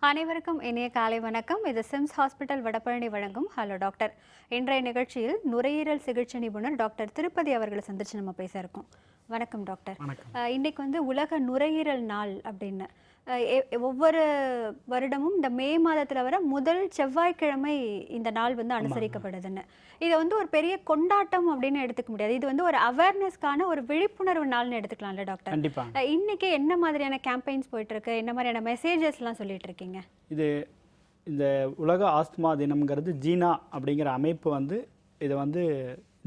அனைவருக்கும் இனிய காலை வணக்கம். இது சிம்ஸ் ஹாஸ்பிட்டல் வடபழனி வழங்கும் ஹலோ டாக்டர். இன்றைய நிகழ்ச்சியில் நுரையீரல் சிகிச்சை நிபுணர் டாக்டர் திருப்பதி அவர்களை சந்திச்சு நம்ம பேச இருக்கோம். வணக்கம் டாக்டர். இன்னைக்கு வந்து உலக நுரையீரல் நாள் அப்படின்னு ஒவ்வொரு வருடமும் இந்த மே மாதத்தில் வர முதல் செவ்வாய்க்கிழமை இந்த நாள் வந்து அனுசரிக்கப்படுதுன்னு. இதை வந்து ஒரு பெரிய கொண்டாட்டம் அப்படின்னு எடுத்துக்க முடியாது. இது வந்து ஒரு அவேர்னஸ்க்கான ஒரு விழிப்புணர்வு நாள்னு எடுத்துக்கலாம்ல டாக்டர்? கண்டிப்பாக. இன்னைக்கு என்ன மாதிரியான கேம்பெயின்ஸ் போயிட்டு இருக்கு, என்ன மாதிரியான மெசேஜஸ்லாம் சொல்லிட்டு இருக்கீங்க? இது இந்த உலக ஆஸ்துமா தினம்ங்கிறது ஜீனா அப்படிங்கிற அமைப்பு வந்து இதை வந்து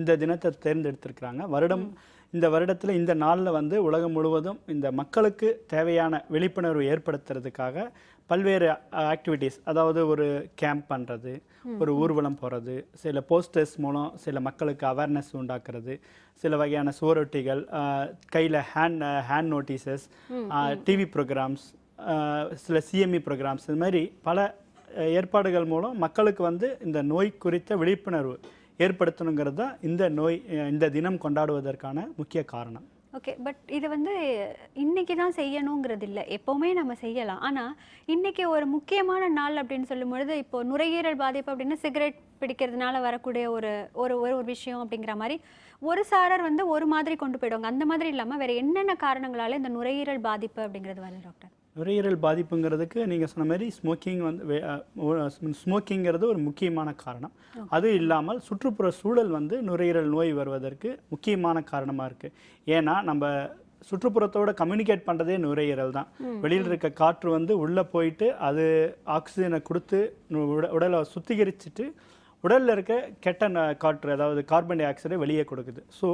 இந்த தினத்தை தேர்ந்தெடுத்திருக்கிறாங்க. இந்த வருடத்தில் இந்த நாளில் வந்து உலகம் முழுவதும் இந்த மக்களுக்கு தேவையான விழிப்புணர்வு ஏற்படுத்துறதுக்காக பல்வேறு ஆக்டிவிட்டீஸ், அதாவது ஒரு கேம்ப் பண்ணுறது, ஒரு ஊர்வலம் போகிறது, சில போஸ்டர்ஸ் மூலம் சில மக்களுக்கு அவேர்னஸ் உண்டாக்குறது, சில வகையான சுவரொட்டிகள், கையில் ஹேண்ட் நோட்டீசஸ், டிவி ப்ரோக்ராம்ஸ், சில சிஎம்இ ப்ரோக்ராம்ஸ், இது மாதிரி பல ஏற்பாடுகள் மூலம் மக்களுக்கு வந்து இந்த நோய் குறித்த விழிப்புணர்வு ஏற்படுத்தணுங்கிறது தான் இந்த தினம் கொண்டாடுவதற்கான முக்கிய காரணம். ஓகே, பட் இது வந்து இன்னைக்கு தான் செய்யணுங்கிறது இல்லை, எப்போவுமே நம்ம செய்யலாம். ஆனால் இன்னைக்கு ஒரு முக்கியமான நாள் அப்படின்னு சொல்லும் பொழுது, இப்போ நுரையீரல் பாதிப்பு அப்படின்னு சிகரெட் பிடிக்கிறதுனால வரக்கூடிய ஒரு ஒரு ஒரு விஷயம் அப்படிங்கிற மாதிரி ஒரு சாரர் வந்து ஒரு மாதிரி கொண்டு போயிடுவாங்க. அந்த மாதிரி இல்லாமல் வேறு என்னென்ன காரணங்களால இந்த நுரையீரல் பாதிப்பு அப்படிங்கிறது வருது டாக்டர்? நுரையீரல் பாதிப்புங்கிறதுக்கு நீங்கள் சொன்ன மாதிரி ஸ்மோக்கிங்கிறது ஒரு முக்கியமான காரணம். அது இல்லாமல் சுற்றுப்புற சூழல் வந்து நுரையீரல் நோய் வருவதற்கு முக்கியமான காரணமாக இருக்குது. ஏன்னா நம்ம சுற்றுப்புறத்தோட கம்யூனிகேட் பண்ணுறதே நுரையீரல் தான். வெளியில் இருக்க காற்று வந்து உள்ளே போயிட்டு அது ஆக்சிஜனை கொடுத்து உடலை சுத்திகரிச்சுட்டு உடலில் இருக்க கெட்ட காற்று, அதாவது கார்பன் டை ஆக்சைடை வெளியே கொடுக்குது. ஸோ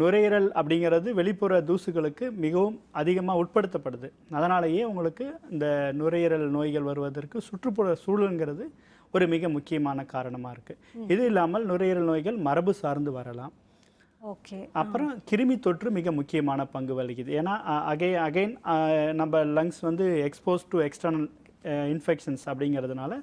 நுரையீரல் அப்படிங்கிறது வெளிப்புற தூசுகளுக்கு மிகவும் அதிகமாக உட்படுத்தப்படுது. அதனாலேயே உங்களுக்கு இந்த நுரையீரல் நோய்கள் வருவதற்கு சுற்றுப்புற சூழலுங்கிறது ஒரு மிக முக்கியமான காரணமாக இருக்குது. இது இல்லாமல் நுரையீரல் நோய்கள் மரபு சார்ந்து வரலாம். ஓகே. அப்புறம் கிருமி தொற்று மிக முக்கியமான பங்கு வகிக்குது. ஏன்னா அகைன் நம்ம லங்ஸ் வந்து எக்ஸ்போஸ் டு எக்ஸ்டர்னல் இன்ஃபெக்ஷன்ஸ் அப்படிங்கிறதுனால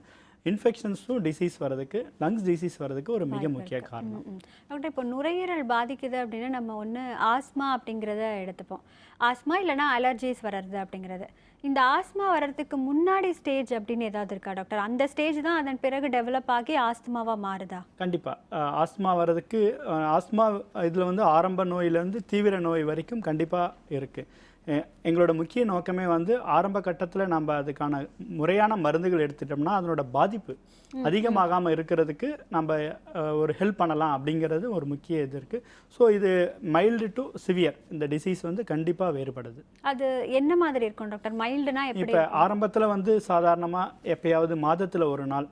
இன்ஃபெக்ஷன்ஸும் டிசீஸ் வர்றதுக்கு, லங்ஸ் டிசீஸ் வர்றதுக்கு ஒரு மிக முக்கிய காரணம். டாக்டர், இப்போ நுரையீரல் பாதிக்குது அப்படின்னா நம்ம ஒன்று ஆஸ்மா அப்படிங்கிறத எடுத்துப்போம். ஆஸ்மா இல்லைனா அலர்ஜிஸ் வர்றது அப்படிங்கிறது. இந்த ஆஸ்மா வர்றதுக்கு முன்னாடி ஸ்டேஜ் அப்படின்னு ஏதாவது இருக்கா டாக்டர்? அந்த ஸ்டேஜ் தான் அதன் பிறகு டெவலப் ஆகி ஆஸ்துமாவாக மாறுதா? கண்டிப்பாக. ஆஸ்மா வர்றதுக்கு ஆஸ்மா இதில் வந்து ஆரம்ப நோயிலேருந்து தீவிர நோய் வரைக்கும் கண்டிப்பாக இருக்குது. எங்களோட முக்கிய நோக்கமே வந்து ஆரம்ப கட்டத்தில் நம்ம அதுக்கான முறையான மருந்துகள் எடுத்துட்டோம்னா அதனோட பாதிப்பு அதிகமாகாமல் இருக்கிறதுக்கு நம்ம ஒரு ஹெல்ப் பண்ணலாம் அப்படிங்கிறது ஒரு முக்கிய இது இருக்குது. ஸோ இது மைல்டு டு சிவியர் இந்த டிசீஸ் வந்து கண்டிப்பாக வேறுபடுது. அது என்ன மாதிரி இருக்கும் டாக்டர்? மைல்டுனா இப்போ ஆரம்பத்தில் வந்து சாதாரணமாக எப்பயாவது மாதத்தில் ஒரு நாள்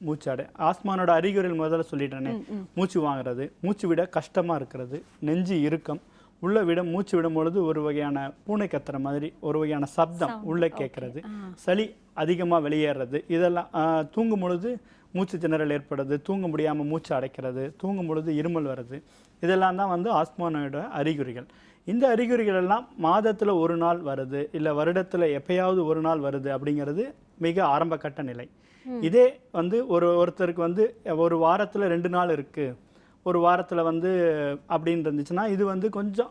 மூச்சாடு, ஆஸ்மானோட அறிகுறிகள் முதல்ல சொல்லிட்டேனே, மூச்சு வாங்குறது, மூச்சு விட கஷ்டமாக இருக்கிறது, நெஞ்சு இறுக்கம், உள்ளே மூச்சு விடும் பொழுது ஒரு வகையான பூனை கத்துற மாதிரி ஒரு வகையான சப்தம் உள்ளே கேட்கறது, சளி அதிகமாக வெளியேறது, இதெல்லாம் தூங்கும் பொழுது மூச்சு திணறல் ஏற்படுறது, தூங்க முடியாமல் மூச்சு அடைக்கிறது, தூங்கும் பொழுது இருமல் வருது, இதெல்லாம் தான் வந்து ஆஸ்மானோட அறிகுறிகள். இந்த அறிகுறிகள் எல்லாம் மாதத்தில் ஒரு நாள் வருது, இல்லை வருடத்தில் எப்பயாவது ஒரு நாள் வருது அப்படிங்கிறது மிக ஆரம்ப கட்ட நிலை. இதே வந்து ஒருத்தருக்கு வந்து ஒரு வாரத்தில் 2 நாள் இருக்குது, ஒரு வாரத்தில் வந்து அப்படின்னு இருந்துச்சுன்னா இது வந்து கொஞ்சம்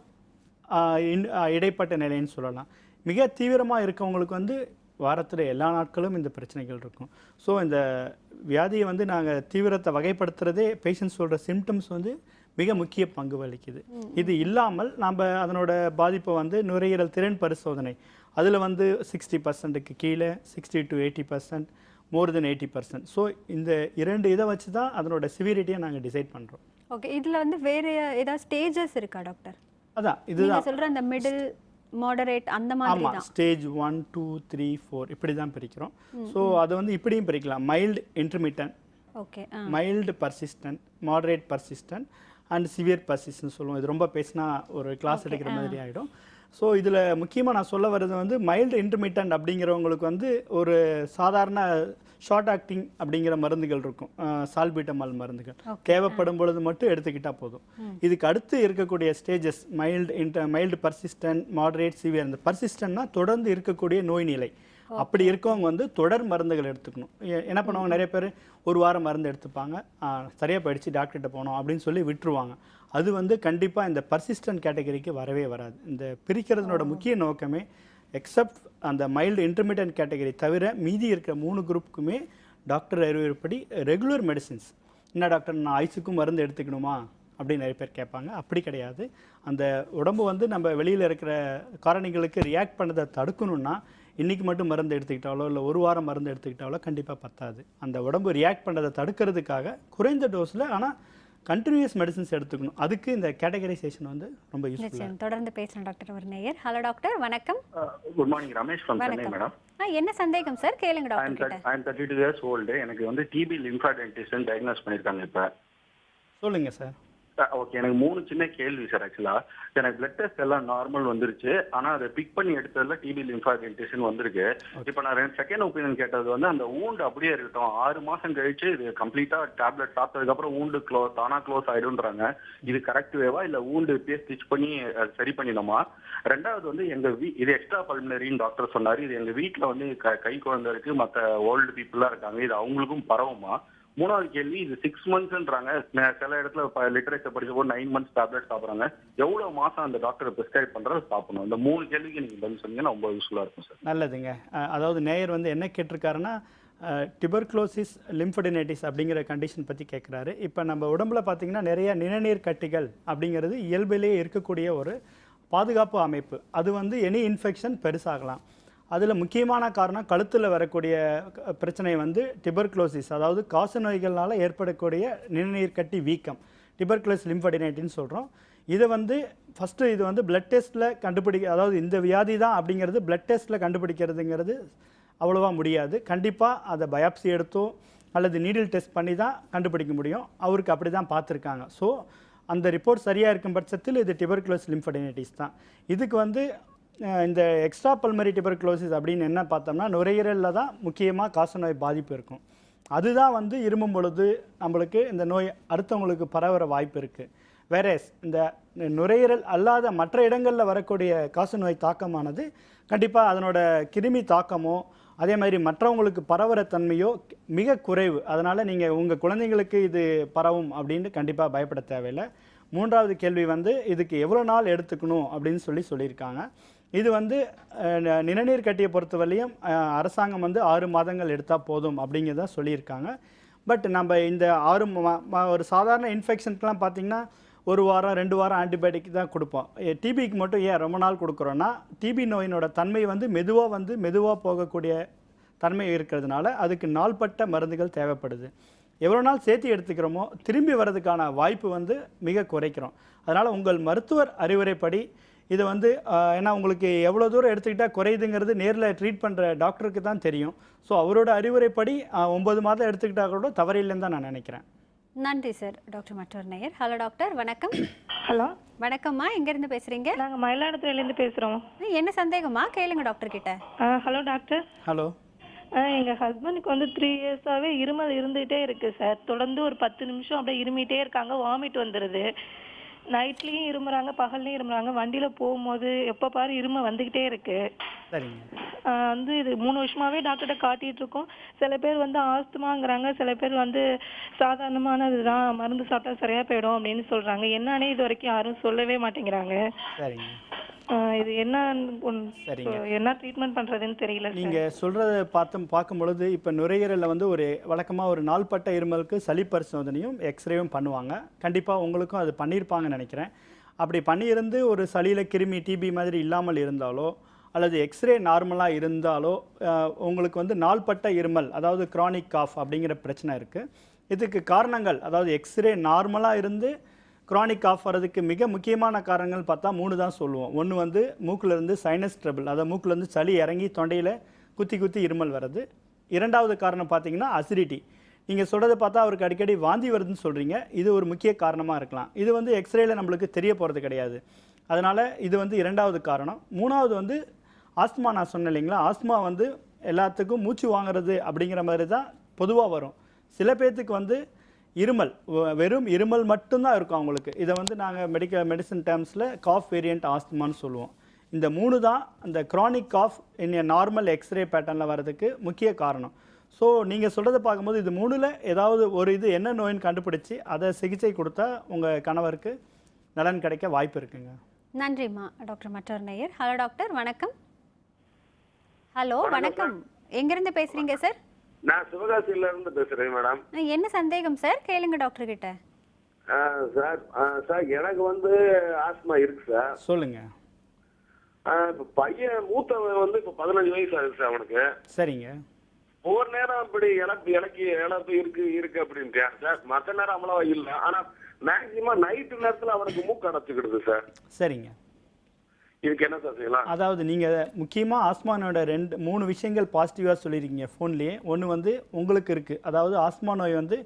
இடைப்பட்ட நிலைன்னு சொல்லலாம். மிக தீவிரமாக இருக்கவங்களுக்கு வந்து வாரத்தில் எல்லா நாட்களும் இந்த பிரச்சனைகள் இருக்கும். ஸோ இந்த வியாதியை வந்து நாங்கள் தீவிரத்தை வகைப்படுத்துகிறதே பேஷண்ட் சொல்கிற சிம்டம்ஸ் வந்து மிக முக்கிய பங்கு வகிக்குது. இது இல்லாமல் நம்ம அதனோட பாதிப்பை வந்து நுரையீரல் திறன் பரிசோதனை அதில் வந்து 60%க்கு கீழே 60 to 80%, மோர் தென் 80%. ஸோ இந்த 2 இதை வச்சு தான் அதனோட சிவியரிட்டியை நாங்கள் டிசைட் பண்ணுறோம். ஓகே, இதில் வந்து வேறு ஏதாவது ஸ்டேஜஸ் இருக்கா டாக்டர்? அதான் இதுதான் சொல்கிற அந்த மிடில், மாடரேட் அந்த மாதிரி தான். ஸ்டேஜ் 1, 2, 3, 4 இப்படி தான் பிரிக்கிறோம். ஸோ அதை வந்து இப்படியும் பிரிக்கலாம்: mild, intermittent, okay, mild persistent, moderate persistent and severe persistent சொல்லுவோம். இது ரொம்ப பேசினா ஒரு கிளாஸ் எடுக்கிற மாதிரி ஆகிடும். ஸோ இதில் முக்கியமாக நான் சொல்ல வர்றது வந்து மைல்டு இன்டர்மீடியன்ட் அப்படிங்கிறவங்களுக்கு வந்து ஒரு சாதாரண ஷார்ட் ஆக்டிங் அப்படிங்கிற மருந்துகள் இருக்கும், சால்பிட்டமால் மருந்துகள் தேவைப்படும் பொழுது மட்டும் எடுத்துக்கிட்டால் போதும். இதுக்கு அடுத்து இருக்கக்கூடிய stages mild persistent, moderate, severe. இந்த பர்சிஸ்டன்ட்னா தொடர்ந்து இருக்கக்கூடிய நோய் நிலை. அப்படி இருக்கவங்க வந்து தொடர் மருந்துகள் எடுத்துக்கணும். என்ன பண்ணுவாங்க, நிறைய பேர் ஒரு வாரம் மருந்து எடுத்துப்பாங்க, சரியாக போயிடுச்சு டாக்டர்கிட்ட போனோம் அப்படின்னு சொல்லி விட்டுருவாங்க. அது வந்து கண்டிப்பாக இந்த பர்சிஸ்டன்ட் கேட்டகரிக்கு வரவே வராது. இந்த பிரிக்கிறதுனோட முக்கிய நோக்கமே எக்ஸப்ட் அந்த மைல்டு இன்டர்மீடியன்ட் கேட்டகரி தவிர மீதி இருக்கிற 3 குரூப்புக்குமே டாக்டர் அறிவுரைப்படி ரெகுலர் மெடிசின்ஸ். என்ன டாக்டர், நான் ஐஸுக்கும் மருந்து எடுத்துக்கணுமா அப்படின்னு நிறைய பேர் கேட்பாங்க. அப்படி கிடையாது. அந்த உடம்பு வந்து நம்ம வெளியில் இருக்கிற காரணிகளுக்கு ரியாக்ட் பண்ணதை தடுக்கணும்னா இன்றைக்கி மட்டும் மருந்து எடுத்துக்கிட்டாலோ இல்லை ஒரு வாரம் மருந்து எடுத்துக்கிட்டாலோ கண்டிப்பாக பத்தாது. அந்த உடம்பு ரியாக்ட் பண்ணதை தடுக்கிறதுக்காக குறைந்த டோஸில் ஆனால் கண்டினியூஸ் மெடிசின்ஸ் எடுத்துக்கணும். அதுக்கு இந்த கேட்டகரைசேஷன் வந்து ரொம்ப யூஸ்ஃபுல்லாக. தொடர்ந்து பேசலாம் டாக்டர். ஒரு நேயர். ஹலோ டாக்டர், வணக்கம். Good morning, Ramesh from Chennai madam. என்ன சந்தேகம் சார், கேளுங்க டாக்டர் கிட்ட. ஐ அம் 32 years old. எனக்கு வந்து டிபி லிம்ஃபாடென்டிஸ்னு டயக்னோஸ் பண்ணிருக்காங்க இப்ப. சொல்லுங்க சார். ஓகே, எனக்கு 3 சின்ன கேள்வி சார். ஆக்சுவலா எனக்கு பிளட் டெஸ்ட் எல்லாம் நார்மல் வந்துருச்சு, ஆனா அதை பிக் பண்ணி எடுத்ததுல டிபி லிம்ஃபாடென்டிஸ்னு வந்திருக்கு. இப்போ நான் செகண்ட் ஒப்பீனியன் கேட்டது வந்து அந்த ஊண்டு அப்படியே இருக்கட்டும், 6 மாசம் கழிச்சு இது கம்ப்ளீட்டா டேப்லெட் சாப்பிட்டதுக்கு அப்புறம் ஊண்டு தானா க்ளோஸ் ஆயிடும்ன்றாங்க. இது கரெக்ட் வேவா இல்ல ஊண்டு ஸ்டிச் பண்ணி சரி பண்ணிடணுமா? ரெண்டாவது வந்து இது எக்ஸ்ட்ரா பல்மனரின்னு டாக்டர் சொன்னாரு. இது எங்க வீட்டுல வந்து கை குழந்தை இருக்கு, மற்ற ஓல்டு பீப்புளா இருக்காங்க, இது அவங்களுக்கும் பரவுமா? மூணாவது கேள்வி, இது 6 monthsன்றாங்க. சில இடத்துல லிட்டரேச்சர் படிச்ச போது 9 months டேப்லெட் சாப்பிட்றாங்க. எவ்வளவு மாசம் அந்த டாக்டர் பிரிஸ்கிரைப் பண்றது சாப்பிடணும்? இந்த 3 கேள்விக்கு நீங்க பதில் சொன்னீங்கன்னா ரொம்ப யூஸ்ஃபுல்லா இருக்கும் சார். நல்லதுங்க. அதாவது நேயர் வந்து என்ன கேட்டிருக்காருன்னா டியூபர்குலோசிஸ் லிம்ஃபடினைட்டிஸ் அப்படிங்கிற கண்டிஷன் பற்றி கேட்குறாரு. இப்போ நம்ம உடம்புல பார்த்தீங்கன்னா நிறைய நிணநீர் கட்டிகள் அப்படிங்கிறது இயல்பிலேயே இருக்கக்கூடிய ஒரு பாதுகாப்பு அமைப்பு. அது வந்து எனி இன்ஃபெக்ஷன் பெருசாகலாம். அதில் முக்கியமான காரணம் கழுத்தில் வரக்கூடிய பிரச்சனை வந்து டியூபர்குலோசிஸ், அதாவது காச நோய்களால் ஏற்படக்கூடிய நிணநீர் கட்டி வீக்கம், டியூபர்குலோசிஸ் லிம்ஃபடினைட்டின்னு சொல்கிறோம். இதை வந்து ஃபஸ்ட்டு இது வந்து பிளட் டெஸ்ட்டில் அதாவது இந்த வியாதி தான் அப்படிங்கிறது பிளட் டெஸ்ட்டில் கண்டுபிடிக்கிறதுங்கிறது அவ்வளோவா முடியாது. கண்டிப்பாக அதை பயாப்சி எடுத்தோ அல்லது நீடில் டெஸ்ட் பண்ணி தான் கண்டுபிடிக்க முடியும். அவருக்கு அப்படி தான் பார்த்துருக்காங்க. ஸோ அந்த ரிப்போர்ட் சரியாக இருக்கும் பட்சத்தில் இது டியூபர்குலோசிஸ் லிம்ஃபடினைட்டிஸ் தான். இதுக்கு வந்து இந்த எக்ஸ்ட்ரா பல்மரி டியூபர்குலோசிஸ் அப்படின்னு என்ன பார்த்தோம்னா நுரையீரலில் தான் முக்கியமாக காசநோய் பாதிப்பு இருக்கும். அதுதான் வந்து இருமும் பொழுது நம்மளுக்கு இந்த நோய் அடுத்தவங்களுக்கு பரவுற வாய்ப்பு இருக்குது. வேறேஸ் இந்த நுரையீரல் அல்லாத மற்ற இடங்களில் வரக்கூடிய காசநோய் தாக்கமானது கண்டிப்பாக அதனோட கிருமி தாக்கமோ அதே மாதிரி மற்றவங்களுக்கு பரவுற தன்மையோ மிக குறைவு. அதனால் நீங்கள் உங்கள் குழந்தைங்களுக்கு இது பரவும் அப்படின்னு கண்டிப்பாக பயப்பட தேவையில்லை. மூன்றாவது கேள்வி வந்து இதுக்கு எவ்வளோ நாள் எடுத்துக்கணும் அப்படின்னு சொல்லியிருக்காங்க. இது வந்து நிணநீர் கட்டியை பொறுத்தவரையும் அரசாங்கம் வந்து 6 மாதங்கள் எடுத்தால் போதும் அப்படிங்கிறத சொல்லியிருக்காங்க. பட் நம்ம இந்த ஒரு சாதாரண இன்ஃபெக்ஷனுக்கெலாம் பார்த்திங்கன்னா 1 வாரம் 2 வாரம் ஆன்டிபயோட்டிக் தான் கொடுப்போம். டிபிக்கு மட்டும் ஏன் ரொம்ப நாள் கொடுக்குறோன்னா டிபி நோயினோட தன்மை வந்து மெதுவாக போகக்கூடிய தன்மை இருக்கிறதுனால அதுக்கு நாள்பட்ட மருந்துகள் தேவைப்படுது. எவ்வளோ நாள் சேர்த்து எடுத்துக்கிறோமோ திரும்பி வர்றதுக்கான வாய்ப்பு வந்து மிக குறைக்கிறோம். அதனால் உங்கள் மருத்துவர் அறிவுரைப்படி இது வந்து ஏன்னா உங்களுக்கு எவ்வளோ தூரம் எடுத்துக்கிட்டால் குறையுதுங்கிறது நேரில் ட்ரீட் பண்ணுற டாக்டருக்கு தான் தெரியும். ஸோ அவரோட அறிவுரைப்படி 9 மாதம் எடுத்துக்கிட்டால் கூட தவறில்லைன்னு தான் நான் நினைக்கிறேன். நன்றி சார். டாக்டர் மற்றொரு நேயர். ஹலோ டாக்டர், வணக்கம். ஹலோ, வணக்கம்மா, எங்கேருந்து பேசுகிறீங்க? நாங்கள் மயிலாடுதுறையிலேருந்து பேசுகிறோம். என்ன சந்தேகமா, கேளுங்க டாக்டர் கிட்ட. Hello doctor. ஹலோ. எங்கள் ஹஸ்பண்டுக்கு வந்து 3 இயர்ஸாகவே இருமல் இருந்துகிட்டே இருக்குது சார். தொடர்ந்து ஒரு 10 நிமிஷம் அப்படியே இருமிட்டே இருக்காங்க, வாமிட் வந்துடுது. நைட்லேயும் இருமுறாங்க, பகல்லையும் இருமுறாங்க. வண்டியில் போகும்போது எப்போ பாரு இருமை வந்துக்கிட்டே இருக்கு. வந்து இது 3 வருஷமாவே டாக்டர்கிட்ட காட்டிட்டு இருக்கோம். சில பேர் வந்து ஆஸ்துமாங்கிறாங்க, சில பேர் வந்து சாதாரணமானதுதான், மருந்து சாப்பிட்டா சரியா போயிடும் அப்படின்னு சொல்றாங்க. என்னன்னே இது வரைக்கும் யாரும் சொல்லவே மாட்டேங்கிறாங்க. இது என்ன ட்ரீட்மெண்ட் பண்றதுன்னு தெரியல. நீங்க சொல்றத பார்க்கும் பொழுது இப்ப நுரையீரல்ல வந்து ஒரு வழக்கமா ஒரு நாள்பட்ட இருமலுக்கு சளி பரிசோதனையும் எக்ஸ்ரேவும் பண்ணுவாங்க. கண்டிப்பா உங்களுக்கும் அது பண்ணியிருப்பாங்கன்னு நினைக்கிறேன். அப்படி பண்ணியிருந்து ஒரு சளியில கிருமி டிபி மாதிரி இல்லாமல் இருந்தாலோ அல்லது எக்ஸ்ரே நார்மலாக இருந்தாலோ உங்களுக்கு வந்து நாள்பட்ட இருமல், அதாவது கிரானிக் காஃப் அப்படிங்கிற பிரச்சனை இருக்குது. இதுக்கு காரணங்கள், அதாவது எக்ஸ்ரே நார்மலாக இருந்து கிரானிக் காஃப் வர்றதுக்கு மிக முக்கியமான காரணங்கள் பார்த்தா 3 தான் சொல்லுவோம். ஒன்று வந்து மூக்கிலேருந்து சைனஸ் ட்ரபிள், அதாவது மூக்கிலேருந்து சளி இறங்கி தொண்டையில் குத்தி இருமல் வர்றது. இரண்டாவது காரணம் பார்த்தீங்கன்னா அசிடிட்டி. நீங்கள் சொல்கிறத பார்த்தா அவருக்கு அடிக்கடி வாந்தி வருதுன்னு சொல்கிறீங்க. இது ஒரு முக்கிய காரணமாக இருக்கலாம். இது வந்து எக்ஸ்ரேயில் நம்மளுக்கு தெரிய போகிறது கிடையாது. அதனால் இது வந்து இரண்டாவது காரணம். மூணாவது வந்து ஆஸ்துமா. நான் சொன்னேன் இல்லைங்களா, ஆஸ்துமா வந்து எல்லாத்துக்கும் மூச்சு வாங்குறது அப்படிங்கிற மாதிரி தான் பொதுவாக வரும். சில பேர்த்துக்கு வந்து இருமல், வெறும் இருமல் மட்டும்தான் இருக்கும் அவங்களுக்கு. இதை வந்து நாங்கள் மெடிசன் டேர்ம்ஸில் காஃப் வேரியண்ட் ஆஸ்துமான்னு சொல்லுவோம். இந்த 3 தான் அந்த chronic cough in normal x-ray பேட்டர்னில் வர்றதுக்கு முக்கிய காரணம். ஸோ நீங்கள் சொல்கிறத பார்க்கும்போது இது 3ல் ஏதாவது ஒரு இது என்ன நோயின்னு கண்டுபிடிச்சி அதை சிகிச்சை கொடுத்தா உங்கள் கணவருக்கு நலன் கிடைக்க வாய்ப்பு இருக்குங்க. நன்றிம்மா. டாக்டர் மற்றொரு நேயர். ஹலோ டாக்டர், வணக்கம். ஹலோ வணக்கம், எங்கேருந்து பேசுகிறீங்க சார்? நான் சிவகாசியில இருந்து பேசுறேன் மேடம். என்ன சந்தேகம் சார்? கேளுங்க டாக்டர் கிட்ட. சார் எனக்கு வந்து ஆஸ்மா இருக்கு சார். சொல்லுங்க. இப்ப பையன் மூத்தவன் வந்து இப்ப 15 வயசு ஆகுது சார் அவனுக்கு. சரிங்க. ஒவ்வொரு நேரம் இப்படி இழப்பு இருக்கு அப்படின்ட்டு சார். மற்ற நேரம் அவ்வளவா இல்ல. ஆனா மேக்சிமம் நைட்டு நேரத்துல அவனுக்கு மூக்கு அடைச்சுக்கிடுது சார். சரிங்க. இதுக்கு என்ன சார் செய்யலாம்? அதாவது நீங்கள் முக்கியமாக ஆஸ்மானோட 3 விஷயங்கள் பாசிட்டிவாக சொல்லியிருக்கீங்க ஃபோன்லேயே. ஒன்று வந்து உங்களுக்கு இருக்குது, அதாவது ஆஸ்மா நோய் வந்து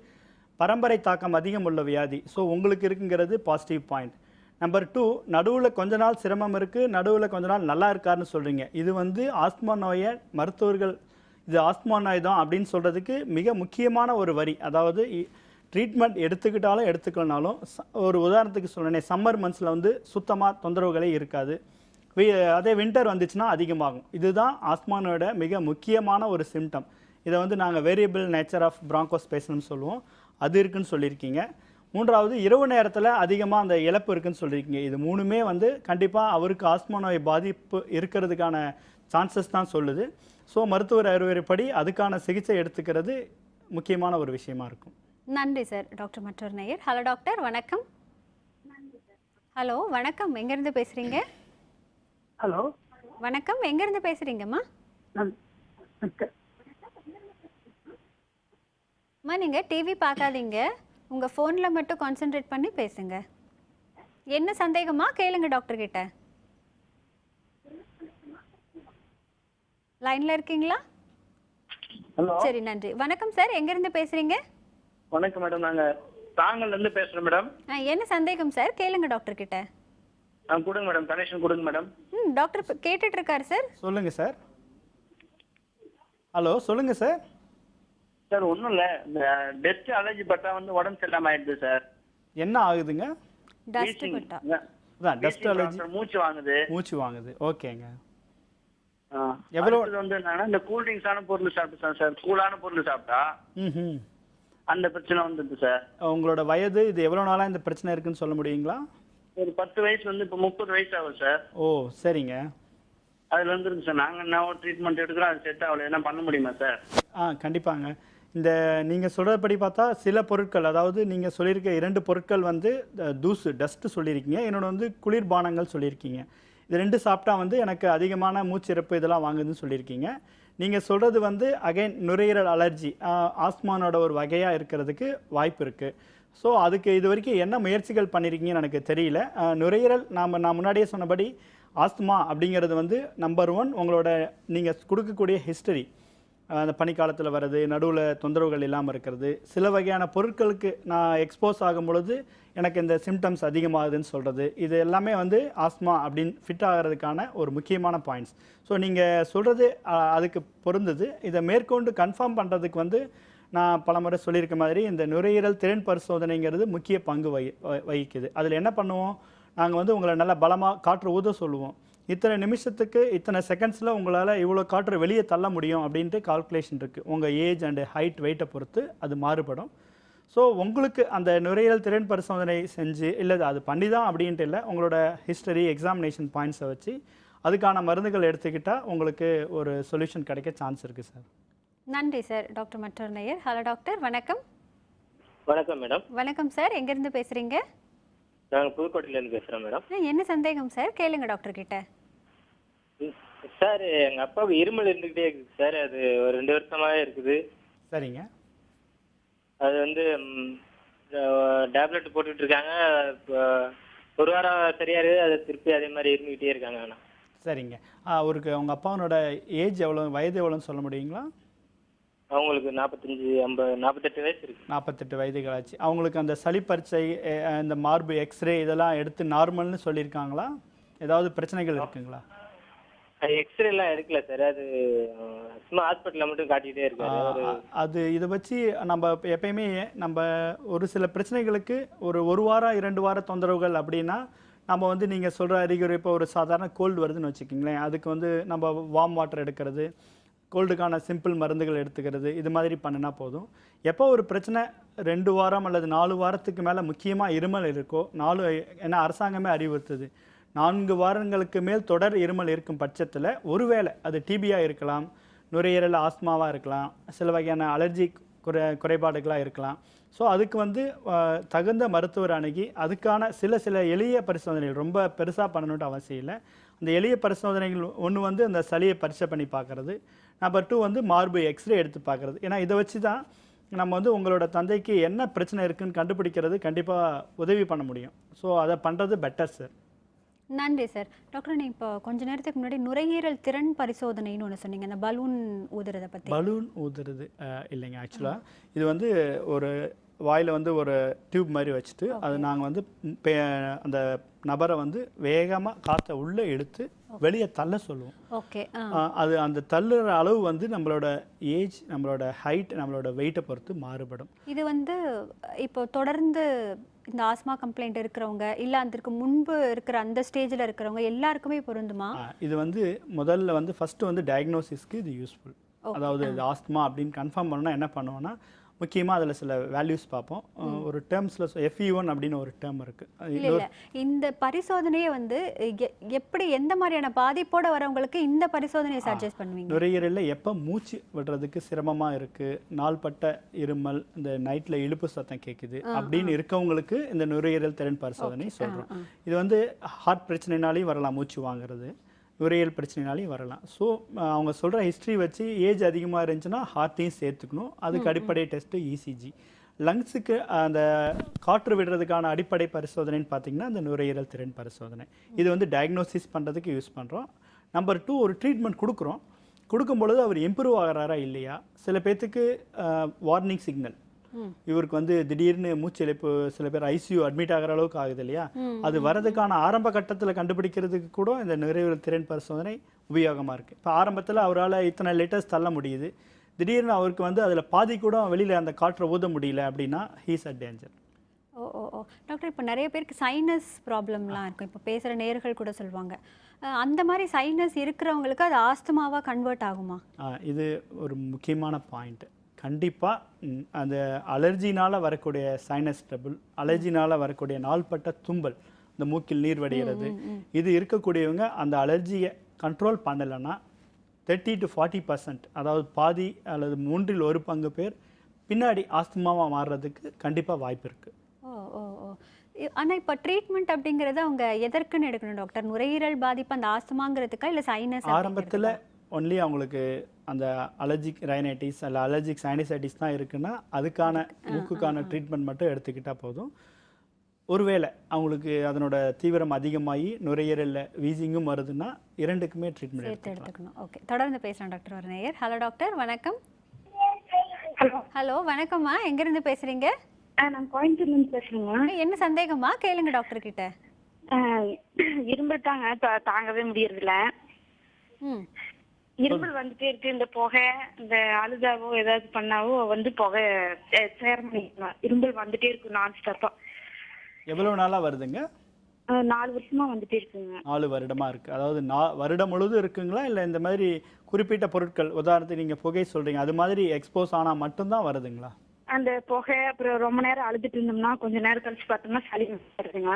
பரம்பரை தாக்கம் அதிகம் உள்ள வியாதி. ஸோ உங்களுக்கு இருக்குங்கிறது பாசிட்டிவ் பாயிண்ட். நம்பர் 2, நடுவில் கொஞ்ச நாள் சிரமம் இருக்குது, நடுவில் கொஞ்ச நாள் நல்லா இருக்காருன்னு சொல்கிறீங்க. இது வந்து ஆஸ்மா நோயை மருத்துவர்கள் இது ஆஸ்மா நோய் தான் அப்படின்னு சொல்கிறதுக்கு மிக முக்கியமான ஒரு வரி. அதாவது ட்ரீட்மெண்ட் எடுத்துக்கிட்டாலும் எடுத்துக்கலனாலும் ஒரு உதாரணத்துக்கு சொல்கிறேன், சம்மர் மந்த்ஸில் வந்து சுத்தமாக தொந்தரவுகளே இருக்காது. அதே வின்டர் வந்துச்சுன்னா அதிகமாகும். இதுதான் ஆஸ்மானோட மிக முக்கியமான ஒரு சிம்டம். இதை வந்து நாங்கள் வேரியபிள் நேச்சர் ஆஃப் பிராங்கோஸ்பேஸ்னு சொல்லுவோம். அது இருக்குன்னு சொல்லியிருக்கீங்க. மூன்றாவது, இரவு நேரத்தில் அதிகமாக அந்த இழப்பு இருக்குன்னு சொல்லியிருக்கீங்க. இது 3மே வந்து கண்டிப்பாக அவருக்கு ஆஸ்மா நோய் பாதிப்பு இருக்கிறதுக்கான சான்சஸ் தான் சொல்லுது. ஸோ மருத்துவர் அறிவுரைப்படி அதுக்கான சிகிச்சை எடுத்துக்கிறது முக்கியமான ஒரு விஷயமா இருக்கும். நன்றி சார். டாக்டர் மற்றொரு நேயர். ஹலோ டாக்டர், வணக்கம். ஹலோ வணக்கம், எங்கேருந்து பேசுகிறீங்க? ஹலோ வணக்கம், எங்கேருந்து பேசுகிறீங்கம்மா? அம்மா, நீங்கள் டிவி பார்க்காதீங்க, உங்கள் ஃபோனில் மட்டும் கான்சென்ட்ரேட் பண்ணி பேசுங்க. என்ன சந்தேகமா கேளுங்க டாக்டர் கிட்ட. லைனில் இருக்கீங்களா? ஹலோ சரி, நன்றி. வணக்கம் சார், எங்கேருந்து பேசுகிறீங்க? வணக்கம் மேடம். நாங்க தாங்கல்ல இருந்து பேசுறோம் மேடம். என்ன சந்தேகம் சார்? கேளுங்க டாக்டர் கிட்ட. கொடுங்க மேடம், கனெக்ஷன் கொடுங்க மேடம். டாக்டர் கேட்டுட்டு இருக்காரு சார். சொல்லுங்க சார். ஹலோ, சொல்லுங்க சார். சார் ஒன்றும் இல்லை, இந்த டஸ்ட் அலர்ஜி பட்டா வந்து உடம்பு சரியில்லாம ஆயிடுது சார். என்ன ஆகுதுங்க? டஸ்ட் பட்டா. அதான் டஸ்ட் அலர்ஜி. மூச்சு வாங்குது. ஓகேங்க. எவ்வளவு வந்து என்னன்னா, இந்த கூல் ட்ரிங்க்ஸான பொருள் சாப்பிட்டேன் சார். கூலான பொருள் சாப்பிட்டா அந்த பிரச்சனை வந்துது சார். உங்களோட வயது, இது எவ்வளவு நாளா இந்த பிரச்சனை இருக்குன்னு சொல்ல முடியுங்களா? ஒரு 10 வயசு வந்து இப்போ 30 வயசு ஆகும் சார். ஓ சரிங்க. அதுல இருந்து சார் நாங்க என்ன ட்ரீட்மெண்ட் எடுக்கிறோம், அது செட் ஆகல. என்ன பண்ண முடியுமா சார்? கண்டிப்பாங்க. இந்த நீங்கள் சொல்கிறபடி பார்த்தா சில பொருட்கள், அதாவது நீங்கள் சொல்லியிருக்க 2 பொருட்கள் வந்து தூசு டஸ்ட்டு சொல்லியிருக்கீங்க, என்னோட வந்து குளிர்பானங்கள் சொல்லியிருக்கீங்க. இது 2 சாப்பிட்டா வந்து எனக்கு அதிகமான மூச்சிறப்பு இதெல்லாம் வாங்குதுன்னு சொல்லியிருக்கீங்க. நீங்கள் சொல்கிறது வந்து அகைன் நுரையீரல் அலர்ஜி, ஆஸ்மானோட ஒரு வகையாக இருக்கிறதுக்கு வாய்ப்பு இருக்குது. ஸோ அதுக்கு இது வரைக்கும் என்ன முயற்சிகள் பண்ணியிருக்கீங்கன்னு எனக்கு தெரியல. நுரையீரல் நான் முன்னாடியே சொன்னபடி ஆஸ்துமா அப்படிங்கிறது வந்து நம்பர் 1 உங்களோட நீங்கள் கொடுக்கக்கூடிய ஹிஸ்டரி, அந்த பனிக்காலத்தில் வர்றது, நடுவில் தொந்தரவுகள் இல்லாமல் இருக்கிறது, சில வகையான பொருட்களுக்கு நான் எக்ஸ்போஸ் ஆகும் பொழுது எனக்கு இந்த சிம்டம்ஸ் அதிகமாகுதுன்னு சொல்கிறது, இது எல்லாமே வந்து ஆஸ்மா அப்படின்னு ஃபிட் ஆகிறதுக்கான ஒரு முக்கியமான பாயிண்ட்ஸ். ஸோ நீங்கள் சொல்கிறது அதுக்கு பொருந்தது. இதை மேற்கொண்டு கன்ஃபார்ம் பண்ணுறதுக்கு வந்து நான் பலமுறை சொல்லியிருக்க மாதிரி இந்த நுரையீரல் திறன் பரிசோதனைங்கிறது முக்கிய பங்கு வகிக்குது. அதில் என்ன பண்ணுவோம், நாங்கள் வந்து உங்களை நல்லா பலமாக காற்று ஊத சொல்லுவோம். இத்தனை நிமிஷத்துக்கு இத்தனை செகண்ட்ஸில் உங்களால் இவ்வளோ காற்று வெளியே தள்ள முடியும் அப்படின்ட்டு கால்குலேஷன் இருக்குது. உங்கள் ஏஜ் அண்டு ஹைட் வெயிட்டை பொறுத்து அது மாறுபடும். ஸோ உங்களுக்கு அந்த நுரையீரல் திறன் பரிசோதனை செஞ்சு, இல்லை அது பண்ணி தான் அப்படின்ட்டு இல்லை, உங்களோட ஹிஸ்டரி எக்ஸாமினேஷன் பாயிண்ட்ஸை வச்சு அதுக்கான மருந்துகள் எடுத்துக்கிட்டால் உங்களுக்கு ஒரு சொல்யூஷன் கிடைக்க சான்ஸ் இருக்குது சார். நன்றி சார். டாக்டர் மற்றொரு நேயர். ஹலோ டாக்டர், வணக்கம். வணக்கம் மேடம். வணக்கம் சார், எங்கேருந்து பேசுகிறீங்க? நாங்கள் புதுக்கோட்டையிலேருந்து பேசுகிறோம் மேடம். என்ன சந்தேகம் சார்? கேளுங்க டாக்டர் கிட்ட. சார் எங்கள் அப்பாவுக்கு இருமல் இருந்துக்கிட்டே இருக்குது சார். அது ஒரு 2 வருஷமாகவே இருக்குது. சரிங்க. அது வந்து டேப்லெட் போட்டுக்கிட்டு இருக்காங்க. ஒரு வாரம் சரியா இருக்குது, அது திருப்பி அதே மாதிரி இருந்துக்கிட்டே இருக்காங்க. ஆனால் சரிங்க. அவருக்கு உங்கள் அப்பாவோட ஏஜ் எவ்வளோ, வயது எவ்வளோன்னு சொல்ல முடியுங்களா? அவங்களுக்கு 48 வயசு இருக்குது. 48 வயதுகளாச்சு. அவங்களுக்கு அந்த சளி பரீட்சை, இந்த மார்பு எக்ஸ்ரே இதெல்லாம் எடுத்து நார்மல்னு சொல்லியிருக்காங்களா? ஏதாவது பிரச்சனைகள் இருக்குங்களா? எக்ஸ்ரே எல்லாம் எடுக்கல சார். அது சும்மா ஹாஸ்பிட்டல்ல மட்டும் காட்டிட்டே இருக்காரு. அது இதை வச்சு நம்ம எப்பயுமே நம்ம ஒரு சில பிரச்சனைகளுக்கு ஒரு வாரம் 2 வார தொந்தரவுகள் அப்படின்னா நம்ம வந்து நீங்கள் சொல்கிற அறிகுறி, இப்போ ஒரு சாதாரண கோல்டு வருதுன்னு வச்சுக்கிங்களேன், அதுக்கு வந்து நம்ம வார்ம் வாட்டர் எடுக்கிறது, கோல்டுக்கான சிம்பிள் மருந்துகள் எடுத்துக்கிறது, இது மாதிரி பண்ணினா போதும். எப்போ ஒரு பிரச்சனை 2 வாரம் அல்லது 4 வாரத்துக்கு மேலே முக்கியமாக இருமல் இருக்கோ, ஏன்னா அரசாங்கமே அறிவுறுத்துது, 4 வாரங்களுக்கு மேல் தொடர் இருமல் இருக்கும் பட்சத்தில் ஒருவேளை அது டிபியாக இருக்கலாம், நுரையீரல் ஆஸ்மாவாக இருக்கலாம், சில வகையான அலர்ஜி குறைபாடுகளாக இருக்கலாம். ஸோ அதுக்கு வந்து தகுந்த மருத்துவர் அணுகி அதுக்கான சில எளிய பரிசோதனைகள், ரொம்ப பெருசாக பண்ணணுன்ட்டு அவசியம் இல்லை. அந்த எளிய பரிசோதனைகள் ஒன்று வந்து அந்த சளியை பரிசை பண்ணி பார்க்குறது, நம்பர் 2 வந்து மார்பு எக்ஸ்ரே எடுத்து பார்க்குறது. ஏன்னா இதை வச்சு தான் நம்ம வந்து உங்களோட தந்தைக்கு என்ன பிரச்சனை இருக்குதுன்னு கண்டுபிடிக்கிறது கண்டிப்பாக உதவி பண்ண முடியும். ஸோ அதை பண்ணுறது பெட்டர் சார். நன்றி சார். டாக்டர், நீங்கள் இப்போ கொஞ்ச நேரத்துக்கு முன்னாடி நுரையீரல் திறன் பரிசோதனைன்னு ஒன்று சொன்னீங்க, அந்த பலூன் ஊதுறதை பற்றி. பலூன் ஊதுறது இல்லைங்க. ஆக்சுவலாக இது வந்து ஒரு வாயில் வந்து ஒரு டியூப் மாதிரி வச்சுட்டு அது நாங்கள் வந்து அந்த நபரை வந்து வேகமாக காற்றை உள்ளே எடுத்து வெளியே தள்ள சொல்லுவோம். ஓகே. அது அந்த தள்ளுற அளவு வந்து நம்மளோட ஏஜ், நம்மளோட ஹைட், நம்மளோட வெயிட்டை பொறுத்து மாறுபடும். இது வந்து இப்போ தொடர்ந்து இந்த ஆஸ்மா கம்ப்ளைண்ட் இருக்கிறவங்க, இல்லை அதற்கு முன்பு இருக்கிற அந்த ஸ்டேஜில் இருக்கிறவங்க எல்லாருக்குமே பொருந்துமா? இது வந்து முதல்ல வந்து ஃபஸ்ட்டு வந்து டயக்னோசிஸ்க்கு இது யூஸ்ஃபுல். அதாவது இது ஆஸ்மா அப்படின்னு கன்ஃபார்ம் பண்ணணும்னா என்ன பண்ணுவோன்னா, முக்கியமாக அதில் சில வேல்யூஸ் பார்ப்போம். ஒரு டேர்ம்ஸில் FE1 அப்படின்னு ஒரு டேர்ம் இருக்குது. இல்லை, இந்த பரிசோதனையை வந்து எப்படி, எந்த மாதிரியான பாதிப்போடு வரவங்களுக்கு இந்த பரிசோதனையை சஜஸ்ட் பண்ணுவீங்க? நுரையீரலில் எப்போ மூச்சு விடுறதுக்கு சிரமமாக இருக்குது, நாள்பட்ட இருமல், இந்த நைட்டில் இழுப்பு சத்தம் கேட்குது அப்படின்னு இருக்கவங்களுக்கு இந்த நுரையீரல் திறன் பரிசோதனை சொல்கிறோம். இது வந்து ஹார்ட் பிரச்சனைனாலையும் வரலாம், மூச்சு வாங்குறது, நுரையீரல் பிரச்சனைனாலையும் வரலாம். ஸோ அவங்க சொல்கிற ஹிஸ்ட்ரி வச்சு ஏஜ் அதிகமாக இருந்துச்சுன்னா ஹார்ட்டையும் சேர்த்துக்கணும். அதுக்கு அடிப்படை டெஸ்ட்டு ECG. லங்ஸுக்கு அந்த காற்று விடுறதுக்கான அடிப்படை பரிசோதனைன்னு பார்த்தீங்கன்னா அந்த நுரையீரல் திறன் பரிசோதனை. இது வந்து டயக்னோசிஸ் பண்ணுறதுக்கு யூஸ் பண்ணுறோம். நம்பர் 2, ஒரு ட்ரீட்மெண்ட் கொடுக்கும் பொழுது அவர் இம்ப்ரூவ் ஆகிறாரா இல்லையா. சில பேர்த்துக்கு வார்னிங் சிக்னல், இவருக்கு வந்து திடீர்னு மூச்சிழைப்பு, சில பேர் ICU அட்மிட் ஆகிற அளவுக்கு ஆகுது இல்லையா, அது வரதுக்கான ஆரம்ப கட்டத்தில் கண்டுபிடிக்கிறதுக்கு கூட இந்த நுரையீரல் திறன் பரிசோதனை உபயோகமாக இருக்குது. இப்போ ஆரம்பத்தில் அவரால் இத்தனை லிட்டர்ஸ் தள்ள முடியுது, திடீர்னு அவருக்கு வந்து அதில் பாதி கூட வெளியில் அந்த காற்றை ஊத முடியல அப்படின்னா ஹீஸ் அட் டேஞ்சர். ஓ டாக்டர், இப்போ நிறைய பேருக்கு சைனஸ் ப்ராப்ளம்லாம் இருக்கும், இப்போ பேசுகிற நேயர்கள் கூட சொல்லுவாங்க, அந்த மாதிரி சைனஸ் இருக்கிறவங்களுக்கு அது ஆஸ்துமாவாக கன்வெர்ட் ஆகுமா? இது ஒரு முக்கியமான பாயிண்ட். கண்டிப்பாக அந்த அலர்ஜினால் வரக்கூடிய சைனஸ் ட்ரபிள், அலர்ஜினால் வரக்கூடிய நாள்பட்ட தும்பல், இந்த மூக்கில் நீர் வடிகிறது, இது இருக்கக்கூடியவங்க அந்த அலர்ஜியை கண்ட்ரோல் பண்ணலைன்னா 30 to 40%, அதாவது பாதி அல்லது 1/3 பேர் பின்னாடி ஆஸ்துமாவாக மாறுறதுக்கு கண்டிப்பாக வாய்ப்பு இருக்குது. ஆனால் இப்போ ட்ரீட்மெண்ட் அப்படிங்கிறது அவங்க எதற்குன்னு எடுக்கணும் டாக்டர்? நுரையீரல் பாதிப்பு அந்த ஆஸ்துமாங்கிறதுக்கா இல்லை சைனஸ்? ஆரம்பத்தில் ஒன்லி அவங்களுக்கு அந்த அலர்ஜிக் ரைனைட்டிஸ் அல்ல அலர்ஜிக் சைனசைட்டிஸ் தான் இருக்குன்னா அதுக்கான மூக்குக்கான ட்ரீட்மெண்ட் மட்டும் எடுத்துக்கிட்டால் போதும். ஒருவேளை அவங்களுக்கு அதனோட தீவிரம் அதிகமாகி நுரையீரலில் வீசிங்கும் வருதுன்னா 2க்குமே ட்ரீட்மெண்ட் எடுத்துக்கணும். ஓகே, தொடர்ந்து பேசலாம் டாக்டர். ஒரு நேயர். ஹலோ டாக்டர், வணக்கம். ஹலோ வணக்கம்மா, எங்கேருந்து பேசுகிறீங்க? நான் கோயம்புத்தூர்லேருந்து பேசுகிறேங்க. என்ன சந்தேகமா கேளுங்க டாக்டர் கிட்ட. இரும்புட்டாங்க, தாங்கவே முடியறதில்ல. இருமல் வந்துட்டே இருக்கு. இந்த புகை, இந்த அழுதாவோ ஏதாவது பண்ணாவோ வந்து புகை சேர முடியும். இரும்பல் வந்துட்டே இருக்கு நான் ஸ்டாப்பா. எவ்வளவு நாளா வருதுங்க? 4 வருஷமா வந்துட்டே இருக்குங்க. 4 வருடமா இருக்கு. அதாவது வருடம் முழுதும் இருக்குங்களா, இல்லை இந்த மாதிரி குறிப்பிட்ட பொருட்கள், உதாரணத்துக்கு நீங்க புகை சொல்றீங்க, அது மாதிரி எக்ஸ்போஸ் ஆனா மட்டும்தான் வருதுங்களா? அந்த புகை, அப்புறம் ரொம்ப நேரம் அழுதுட்டு இருந்தோம்னா கொஞ்ச நேரம் கழிச்சு பார்த்தோம்னா சளி வருதுங்க.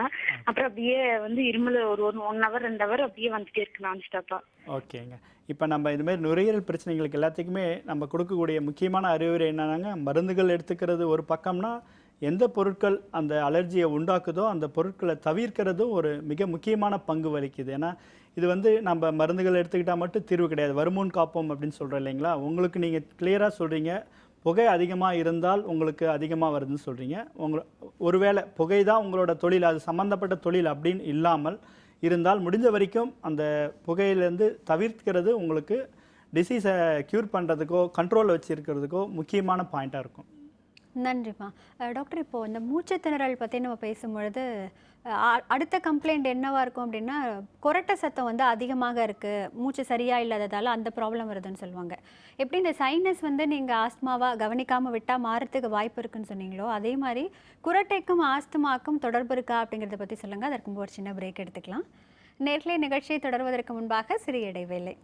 அப்புறம் அப்படியே வந்து இருமல் ஒரு 1 hour 2 hour அப்படியே வந்துட்டே இருக்கு நான் ஸ்டாப்பா. ஓகேங்க. இப்போ நம்ம இது மாதிரி நுரையீரல் பிரச்சனைகளுக்கு எல்லாத்துக்குமே நம்ம கொடுக்கக்கூடிய முக்கியமான அறிவுரை என்னன்னாங்க, மருந்துகள் எடுத்துக்கிறது ஒரு பக்கம்னா, எந்த பொருட்கள் அந்த அலர்ஜியை உண்டாக்குதோ அந்த பொருட்களை தவிர்க்கிறதும் ஒரு மிக முக்கியமான பங்கு வகிக்குது. ஏன்னா இது வந்து நம்ம மருந்துகள் எடுத்துக்கிட்டால் மட்டும் தீர்வு கிடையாது. வருமுன் காப்போம் அப்படின்னு சொல்கிறோம் இல்லைங்களா. உங்களுக்கு நீங்கள் கிளியராக சொல்கிறீங்க, புகை அதிகமாக இருந்தால் உங்களுக்கு அதிகமாக வருதுன்னு சொல்கிறீங்க. ஒருவேளை புகை தான் உங்களோட தொழில், அது சம்மந்தப்பட்ட தொழில் அப்படின்னு இல்லாமல் இருந்தால் முடிஞ்ச வரைக்கும் அந்த புகையிலேருந்து தவிர்க்கிறது உங்களுக்கு டிசீஸை க்யூர் பண்ணுறதுக்கோ கண்ட்ரோலில் வச்சுருக்கிறதுக்கோ முக்கியமான பாயிண்ட்டாக இருக்கும். நன்றிம்மா. டாக்டர், இப்போ இந்த மூச்சு திணறல் பற்றி நம்ம பேசும்பொழுது அடுத்த கம்ப்ளைண்ட் என்னவா இருக்கும் அப்படின்னா, கொரட்டை சத்தம் வந்து அதிகமாக இருக்குது, மூச்சு சரியாக இல்லாததால் அந்த ப்ராப்ளம் வருதுன்னு சொல்லுவாங்க. எப்படி இந்த சைனஸ் வந்து நீங்கள் ஆஸ்துமாவாக கவனிக்காமல் விட்டால் மாறத்துக்கு வாய்ப்பு இருக்குன்னு சொன்னீங்களோ, அதே மாதிரி குரட்டைக்கும் ஆஸ்துமாக்கும் தொடர்பு இருக்கா அப்படிங்கிறத பற்றி சொல்லுங்கள். அதற்கு ஒரு சின்ன பிரேக் எடுத்துக்கலாம். நேர்களே, நிகழ்ச்சியை தொடர்வதற்கு முன்பாக சிறிய இடைவேளை.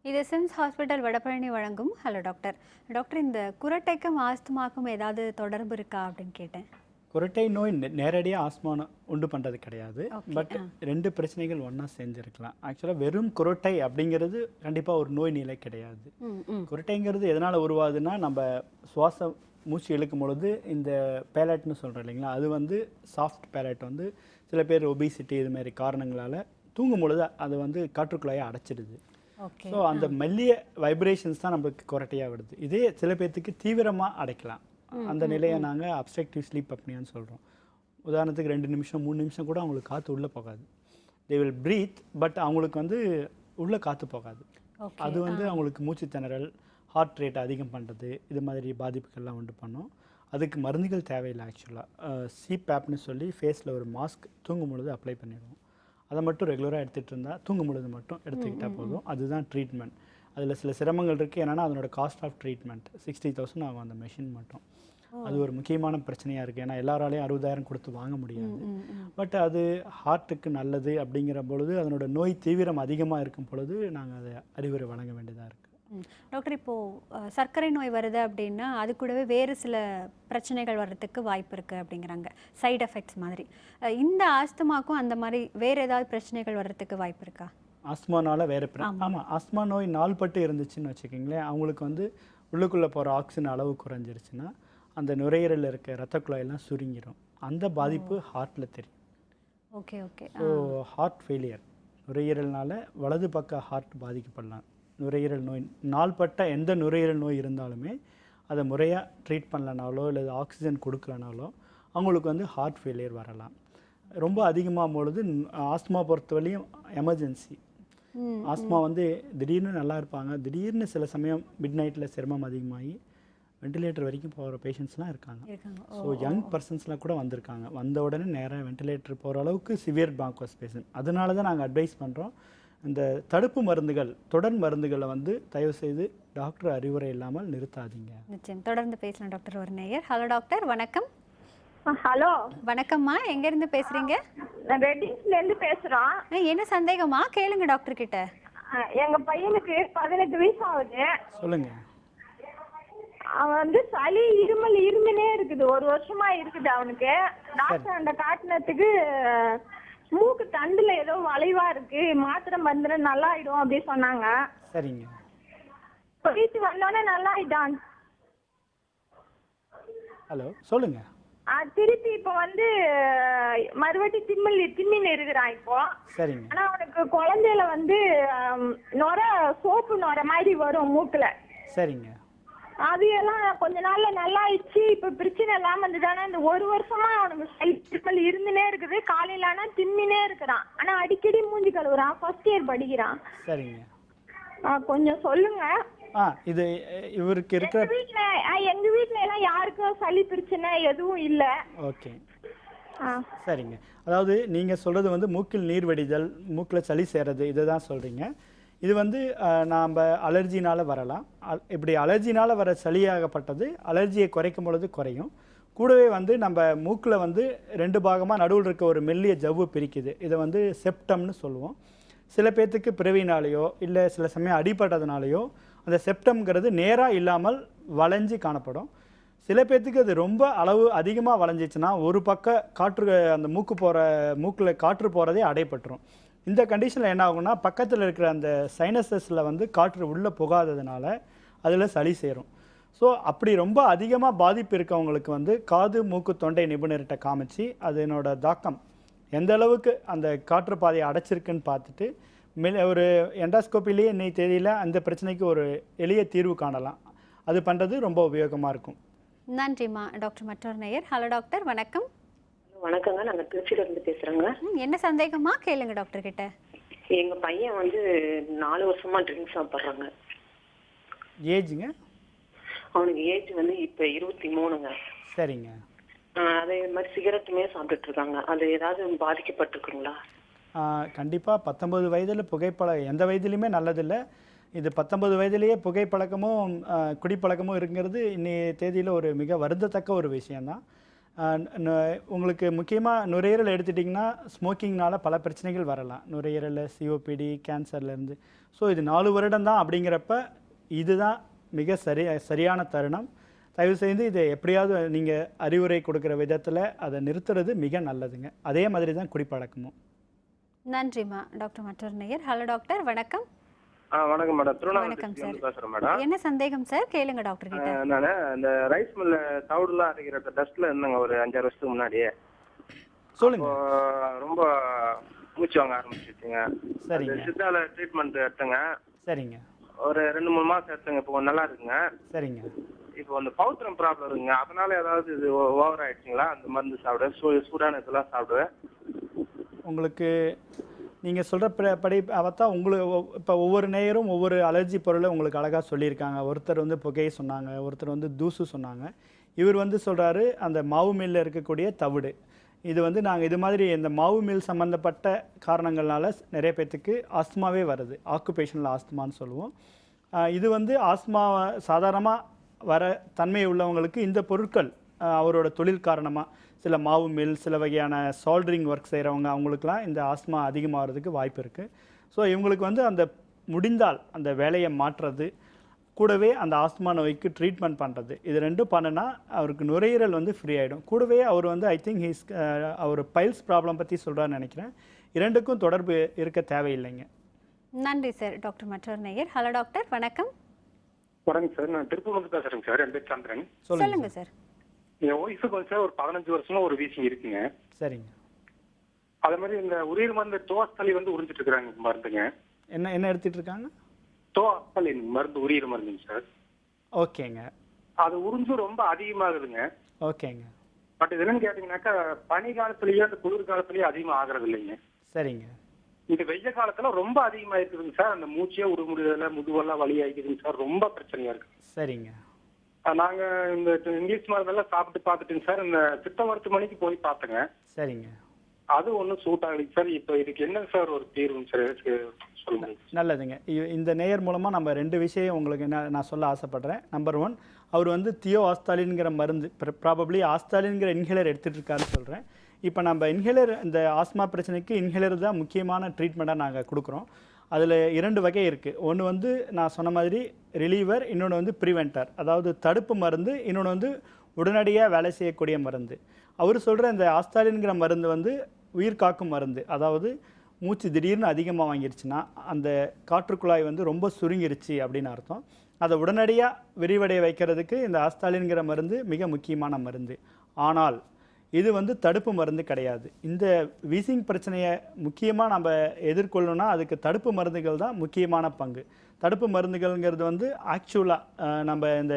இது சிம்ஸ் ஹாஸ்பிட்டல் வடபழனி வழங்கும் ஹலோ டாக்டர். டாக்டர், இந்த குரட்டைக்கும் ஆஸ்துமாக்கும் ஏதாவது தொடர்பு இருக்கா அப்படின்னு கேட்டேன். குரட்டை நோய் நேரடியாக ஆஸ்மா உண்டு பண்ணுறது கிடையாது. பட் 2 பிரச்சனைகள் ஒன்றா செஞ்சுருக்கலாம். ஆக்சுவலாக வெறும் குரட்டை அப்படிங்கிறது கண்டிப்பாக ஒரு நோய் நிலை கிடையாது. குரட்டைங்கிறது எதனால் உருவாகுதுன்னா, நம்ம சுவாச மூச்சு இழுக்கும் பொழுது இந்த பேலட்னு சொல்கிறோம் இல்லைங்களா, அது வந்து சாஃப்ட் பேலட் வந்து சில பேர் ஒபிசிட்டி இது மாதிரி காரணங்களால் தூங்கும் பொழுது அது வந்து காற்றுக்குள்ளாயை அடைச்சிடுது. ஸோ அந்த மெல்லிய வைப்ரேஷன்ஸ் தான் நம்மளுக்கு குரட்டையாக விடுது. இதே சில பேர்த்துக்கு தீவிரமாக அடைக்கலாம். அந்த நிலையை நாங்கள் அப்ஸ்ட்ரக்டிவ் ஸ்லீப் அப்னியான்னு சொல்கிறோம். உதாரணத்துக்கு 2 நிமிஷம் 3 நிமிஷம் கூட அவங்களுக்கு காற்று உள்ளே போகாது. தே வில் ப்ரீத், பட் அவங்களுக்கு வந்து உள்ளே காற்று போகாது. அது வந்து அவங்களுக்கு மூச்சு திணறல், ஹார்ட் ரேட் அதிகம் பண்ணுறது, இது மாதிரி பாதிப்புகள்லாம் உண்டு பண்ணும். அதுக்கு மருந்துகள் தேவையில்லை. ஆக்சுவலாக சிபேப்னு சொல்லி ஃபேஸில் ஒரு மாஸ்க் தூங்கும் பொழுது அப்ளை பண்ணிடுவோம். அதை மட்டும் ரெகுலராக எடுத்துகிட்டு இருந்தால், தூங்கும் பொழுது மட்டும் எடுத்துக்கிட்டால் போதும். அதுதான் ட்ரீட்மெண்ட். அதில் சில சிரமங்கள் இருக்குது. என்னென்னா அதனோட காஸ்ட் ஆஃப் ட்ரீட்மெண்ட் 60,000 ஆகும் அந்த மெஷின் மட்டும். அது ஒரு முக்கியமான பிரச்சனையாக இருக்குது. ஏன்னா எல்லாராலையும் 60,000 கொடுத்து வாங்க முடியாது. பட் அது ஹார்ட்டுக்கு நல்லது அப்படிங்கிற பொழுது, அதனோட நோய் தீவிரம் அதிகமாக இருக்கும் பொழுது நாங்கள் அதை அறிவுரை வழங்க வேண்டியதாக இருக்குது. டாக்டர், இப்போது சர்க்கரை நோய் வருது அப்படின்னா அது கூடவே வேறு சில பிரச்சனைகள் வர்றதுக்கு வாய்ப்பு இருக்குது அப்படிங்கிறாங்க, சைடு எஃபெக்ட்ஸ் மாதிரி. இந்த ஆஸ்துமாக்கும் அந்த மாதிரி வேறு ஏதாவது பிரச்சனைகள் வர்றதுக்கு வாய்ப்பு இருக்கா? ஆஸ்துமானால வேறு ஆமாம், ஆஸ்துமா நோய் நாள்பட்டு இருந்துச்சுன்னு வச்சுக்கிங்களேன், அவங்களுக்கு வந்து உள்ளுக்குள்ளே போகிற ஆக்சிஜன் அளவு குறைஞ்சிருச்சுன்னா அந்த நுரையீரலில் இருக்க இரத்த குழாயெல்லாம் சுருங்கிடும். அந்த பாதிப்பு ஹார்ட்டில் தெரியும். Okay okay. So heart failure, நுரையீரல்னால வலது பக்க ஹார்ட் பாதிக்கப்படலாம். நுரையீரல் நோய் நாள்பட்ட எந்த நுரையீரல் நோய் இருந்தாலுமே அதை முறையாக ட்ரீட் பண்ணலனாலோ இல்லை ஆக்சிஜன் கொடுக்கலனாலோ அவங்களுக்கு வந்து ஹார்ட் ஃபெயிலியர் வரலாம். ரொம்ப அதிகமாக பொழுது ஆஸ்துமா பொறுத்தவரையும் எமர்ஜென்சி. ஆஸ்துமா வந்து திடீர்னு நல்லா இருப்பாங்க, திடீர்னு சில சமயம் மிட் நைட்டில் சிரமம் அதிகமாகி வென்டிலேட்டர் வரைக்கும் போகிற பேஷண்ட்ஸ்லாம் இருக்காங்க. ஸோ யங் பர்சன்ஸ்லாம் கூட வந்திருக்காங்க. வந்த உடனே நேராக வென்டிலேட்டர் போகிற அளவுக்கு சிவியர் பாங்கோஸ் பேஷண்ட். அதனால தான் நாங்கள் அட்வைஸ் பண்ணுறோம், இந்த தடுப்பு மருந்துகள், தொடர் மருந்துகளை வந்து தயவுசெய்து டாக்டர் அறிவுரை இல்லாமல் நிறுத்தாதீங்க. நிச்சயம் தொடர்ந்து பேசலாம் டாக்டர். ஒரு நேயர். ஹலோ டாக்டர், வணக்கம். ஹலோ வணக்கம்மா, எங்கேருந்து பேசுகிறீங்க? நான் ரெட்டிங்ஸ்லேருந்து பேசுகிறோம். என்ன சந்தேகமா கேளுங்க டாக்டர் கிட்ட. எங்கள் பையனுக்கு 18 வயசு ஆகுது. சொல்லுங்க. அவன் வந்து சளி இருமினே இருக்குது, 1 வருஷமா இருக்குது அவனுக்கு. டாக்டர் அந்த காட்டினத்துக்கு மூக்கு தண்டுல ஏதோ வளைவா இருக்கு, மாத்திரை மருந்து நல்லா ஆயிடும் அப்படி சொன்னாங்க. சரிங்க. போயிட்டு வந்தோடனே நல்லா ஆயிட்டான். ஹலோ சொல்லுங்க. திருப்பி இப்போ வந்து மறுபடி திம்மின்னு இருக்கிறான் இப்போ. சரிங்க. ஆனா அவனுக்கு குழந்தையில வந்து நொர சோப்பு நொர மாதிரி வரும் மூக்குல. சரிங்க. அது எல்லாம் கொஞ்ச நாள்ல நல்லா ஆயிடுச்சு. இப்ப பிரச்சனை இல்லாம இருந்ததுதானே. இந்த 1 வருஷமா அவனுக்கு சைக்கிள் இருந்துனே இருக்குது. காலையில ஆனா திம்மினே இருக்கிறான். ஆனா அடிக்கடி மூஞ்சி கழுவுறான். ஃபர்ஸ்ட் இயர் படிக்கிறான். சரிங்க. கொஞ்சம் சொல்லுங்க. இது இவருக்கு இருக்கிற எங்க வீட்ல எல்லாம் யாருக்கும் சளி பிரச்சனை எதுவும் இல்ல. ஓகே சரிங்க. அதாவது நீங்க சொல்றது வந்து மூக்கில் நீர் வடிதல், மூக்கில் சளி சேருது, இதை தான் சொல்றீங்க. இது வந்து நாம் அலர்ஜினால் வரலாம். இப்படி அலர்ஜினால் வர சளியாகப்பட்டது அலர்ஜியை குறைக்கும் பொழுது குறையும். கூடவே வந்து நம்ம மூக்கில் வந்து 2 பாகமாக நடுவில் இருக்க ஒரு மெல்லிய ஜவ்வு பிரிக்குது. இதை வந்து செப்டம்னு சொல்லுவோம். சில பேர்த்துக்கு பிறவினாலேயோ இல்லை சில சமயம் அடிபட்டதுனாலேயோ அந்த செப்டம்ங்கிறது நேராக இல்லாமல் வளைஞ்சு காணப்படும். சில பேர்த்துக்கு அது ரொம்ப அளவு அதிகமாக வளைஞ்சிச்சுன்னா ஒரு பக்கம் காற்று அந்த மூக்கில் காற்று போகிறதே அடைபட்டுரும். இந்த கண்டிஷனில் என்ன ஆகும்னா பக்கத்தில் இருக்கிற அந்த சைனஸஸில் வந்து காற்று உள்ளே போகாததுனால அதில் சளி சேரும். ஸோ அப்படி ரொம்ப அதிகமாக பாதிப்பு இருக்கவங்களுக்கு வந்து காது மூக்கு தொண்டை நிபுணர்கிட்ட காமிச்சு அதனோட தாக்கம் எந்த அளவுக்கு அந்த காற்று பாதையை அடைச்சிருக்குன்னு பார்த்துட்டு ஒரு எண்டாஸ்கோப்பிலேயே இன்னைக்கு தேதியில் அந்த பிரச்சனைக்கு ஒரு எளிய தீர்வு காணலாம். அது பண்ணுறது ரொம்ப உபயோகமாக இருக்கும். நன்றிம்மா. டாக்டர் மற்றொரு நேயர். ஹலோ டாக்டர், வணக்கம். வணக்கங்க, நாங்க திருச்சியில இருந்து பேசுறேங்க. என்ன சந்தேகமா கேளுங்க டாக்டர் கிட்ட. எங்க பையன் வந்து 4 வருஷமா ட்ரிங்க்ஸ் சாப்பிட்றாங்க. ஏஜுங்க? அவனுக்கு ஏஜ் வந்து இப்ப 23ங்க. சரிங்க. அதே மாதிரி சிகரெட்டுமே சாப்பிட்டுட்டு இருக்காங்க. அது ஏதாவது பாதிக்கப்பட்டிருக்குங்களா? கண்டிப்பாக 19 வயதில் புகைப்பழக்கம் எந்த வயதுலையுமே நல்லதில்லை. இது 19 வயதிலேயே புகைப்பழக்கமும் குடிப்பழக்கமும் இருக்குங்கிறது இன்னைய தேதியில் ஒரு மிக வருந்தத்தக்க ஒரு விஷயந்தான். உங்களுக்கு முக்கியமாக நுரையீரல் எடுத்துட்டிங்கன்னா ஸ்மோக்கிங்னால பல பிரச்சனைகள் வரலாம். நுரையீரல், சிஓபிடி, கேன்சர்லேருந்து. ஸோ இது 4 வருடம் தான். அப்படிங்கிறப்ப இதுதான் மிக சரியான தருணம். தயவுசெய்து இதை எப்படியாவது நீங்கள் அறிவுரை கொடுக்குற விதத்தில் அதை நிறுத்துறது மிக நல்லதுங்க. அதே மாதிரி தான் குடிப்பழக்கமும். நன்றிம்மா. டாக்டர் மற்றொரு நேயர். ஹலோ டாக்டர், வணக்கம். வணக்கம் மேடம், வணக்கம் சார். பேசுறேன் மேடம். என்ன சந்தேகம் சார்? கேளுங்க டாக்டர் கிட்ட. நான் இந்த ரைஸ் மில்ல தவிடுலாம் அரைக்கிற டஸ்ட்ல இருந்தேங்க ஒரு 5-6 வருஷத்துக்கு முன்னாடியே. சொல்லுங்க. ரொம்ப மூச்சு வாங்க ஆரம்பிச்சிருச்சுங்க. சரிங்க. சித்தால ட்ரீட்மெண்ட் எடுத்துங்க. சரிங்க. ஒரு 2-3 மாசம் எடுத்துங்க. இப்போ நல்லா இருக்குங்க. சரிங்க. இப்போ அந்த பவுத்திரம் ப்ராப்ளம் இருக்குங்க. அதனால ஏதாவது இது ஓவர் ஆயிடுச்சுங்களா? அந்த மருந்து சாப்பிடுவேன், சூடான இதெல்லாம் சாப்பிடுவேன். உங்களுக்கு நீங்கள் சொல்கிற படி பார்த்தா உங்களுக்கு இப்போ ஒவ்வொரு நேயரும் ஒவ்வொரு அலர்ஜி பொருளை உங்களுக்கு அழகாக சொல்லியிருக்காங்க. ஒருத்தர் வந்து புகையை சொன்னாங்க, ஒருத்தர் வந்து தூசு சொன்னாங்க. இவர் வந்து சொல்கிறாரு அந்த மாவு மில்லில் இருக்கக்கூடிய தவிடு. இது வந்து நாங்கள் இது மாதிரி இந்த மாவு மில் சம்மந்தப்பட்ட காரணங்கள்னால நிறைய பேர்த்துக்கு ஆஸ்துமாவே வருது. ஆக்குபேஷனல் ஆஸ்துமான்னு சொல்லுவோம். இது வந்து ஆஸ்துமா சாதாரணமாக வர தன்மை உள்ளவங்களுக்கு இந்த பொருட்கள் அவரோட தொழில் காரணமாக சில மாவு மில், சில வகையான சால்ட்ரிங் ஒர்க் செய்கிறவங்க அவங்களுக்குலாம் இந்த ஆஸ்மா அதிகமாகிறதுக்கு வாய்ப்பு இருக்குது. ஸோ இவங்களுக்கு வந்து அந்த முடிந்தால் அந்த வேலையை மாற்றுறது கூடவே அந்த ஆஸ்மா நோய்க்கு ட்ரீட்மெண்ட் பண்ணுறது இது ரெண்டும் பண்ணுனா அவருக்கு நுரையீரல் வந்து ஃப்ரீ ஆகிடும். கூடவே அவர் வந்து ஐ திங்க் அவர் பைல்ஸ் ப்ராப்ளம் பற்றி சொல்கிறான்னு நினைக்கிறேன். இரண்டுக்கும் தொடர்பு இருக்க தேவையில்லைங்க. நன்றி சார். டாக்டர் மற்றொரு நேயர். ஹலோ டாக்டர், வணக்கம். வணக்கம் சார், நான் திருப்பூர்லேருந்து பேசுறேங்க சார். என் பேர் சந்திரன். சொல்லுங்க சார். என் ஒய்ஃபுக்கு வந்து சார் ஒரு 15 வருஷமா ஒரு வீசிங் இருக்குங்க. சரிங்க. அதே மாதிரி இந்த உயிர் மருந்து டோஸ்தலி வந்து உறிஞ்சிட்டு இருக்கிறாங்க மருந்துங்க. என்ன எடுத்துட்டு இருக்காங்க? டோஸ்தலின் மருந்து, உயிர் மருந்துங்க சார். ஓகேங்க. அது உறிஞ்சு ரொம்ப அதிகமாகுதுங்க. ஓகேங்க. பட் இது என்னன்னு கேட்டீங்கன்னாக்கா பனி காலத்திலேயே அந்த குளிர் காலத்திலேயே அதிகமாக ஆகிறது இல்லைங்க. சரிங்க. இந்த வெய்ய காலத்துல ரொம்ப அதிகமா இருக்குதுங்க சார். அந்த மூச்சே உடுமுடியல, முதுவெல்லாம் வலி ஆகிக்குதுங்க சார். ரொம்ப பிரச்சனையா இருக்கு. சரிங்க. நாங்க இந்த இங்கிலீஷ் மருந்தெல்லாம் சாப்பிட்டு பார்த்துட்டுங்க சார். இந்த சித்த மருத்துவமனைக்கு போய் பார்த்தேங்க. சரிங்க. அது ஒன்றும் சூட் ஆகலைங்க சார். இப்போ இதுக்கு என்ன சார் ஒரு தீர்வுங்க சார் சொல்லுங்க. நல்லதுங்க. இந்த நேயர் மூலமாக நம்ம 2 விஷயம் உங்களுக்கு நான் சொல்ல ஆசைப்படுறேன். நம்பர் 1, அவர் வந்து தியோ ஆஸ்தாலின்கிற மருந்து ப்ராபப்ளி ஆஸ்தாலின்கிற இன்ஹேலர் எடுத்துகிட்டு இருக்காருன்னு சொல்கிறேன். இப்போ நம்ம இன்ஹேலர் இந்த ஆஸ்மா பிரச்சனைக்கு இன்ஹேலர் தான் முக்கியமான ட்ரீட்மெண்ட்டாக நாங்கள் கொடுக்குறோம். அதில் 2 வகை இருக்குது. ஒன்று வந்து நான் சொன்ன மாதிரி ரிலீவர், இன்னொன்று வந்து ப்ரிவென்டர், அதாவது தடுப்பு மருந்து, இன்னொன்று வந்து உடனடியாக வேலை செய்யக்கூடிய மருந்து. அவர் சொல்கிற இந்த ஆஸ்தாலின்கிற மருந்து வந்து உயிர் காக்கும் மருந்து. அதாவது மூச்சு திடீர்னு அதிகமாக வாங்கிருச்சுன்னா அந்த காற்றுக்குழாய் வந்து ரொம்ப சுருங்கிருச்சு அப்படின்னு அர்த்தம். அதை உடனடியாக விரிவடைய வைக்கிறதுக்கு இந்த ஆஸ்தாலின்கிற மருந்து மிக முக்கியமான மருந்து. ஆனால் இது வந்து தடுப்பு மருந்து கிடையாது. இந்த வீசிங் பிரச்சனையை முக்கியமாக நம்ம எதிர்கொள்ளணும்னா அதுக்கு தடுப்பு மருந்துகள் தான் முக்கியமான பங்கு. தடுப்பு மருந்துகள்ங்கிறது வந்து ஆக்சுவலாக நம்ம இந்த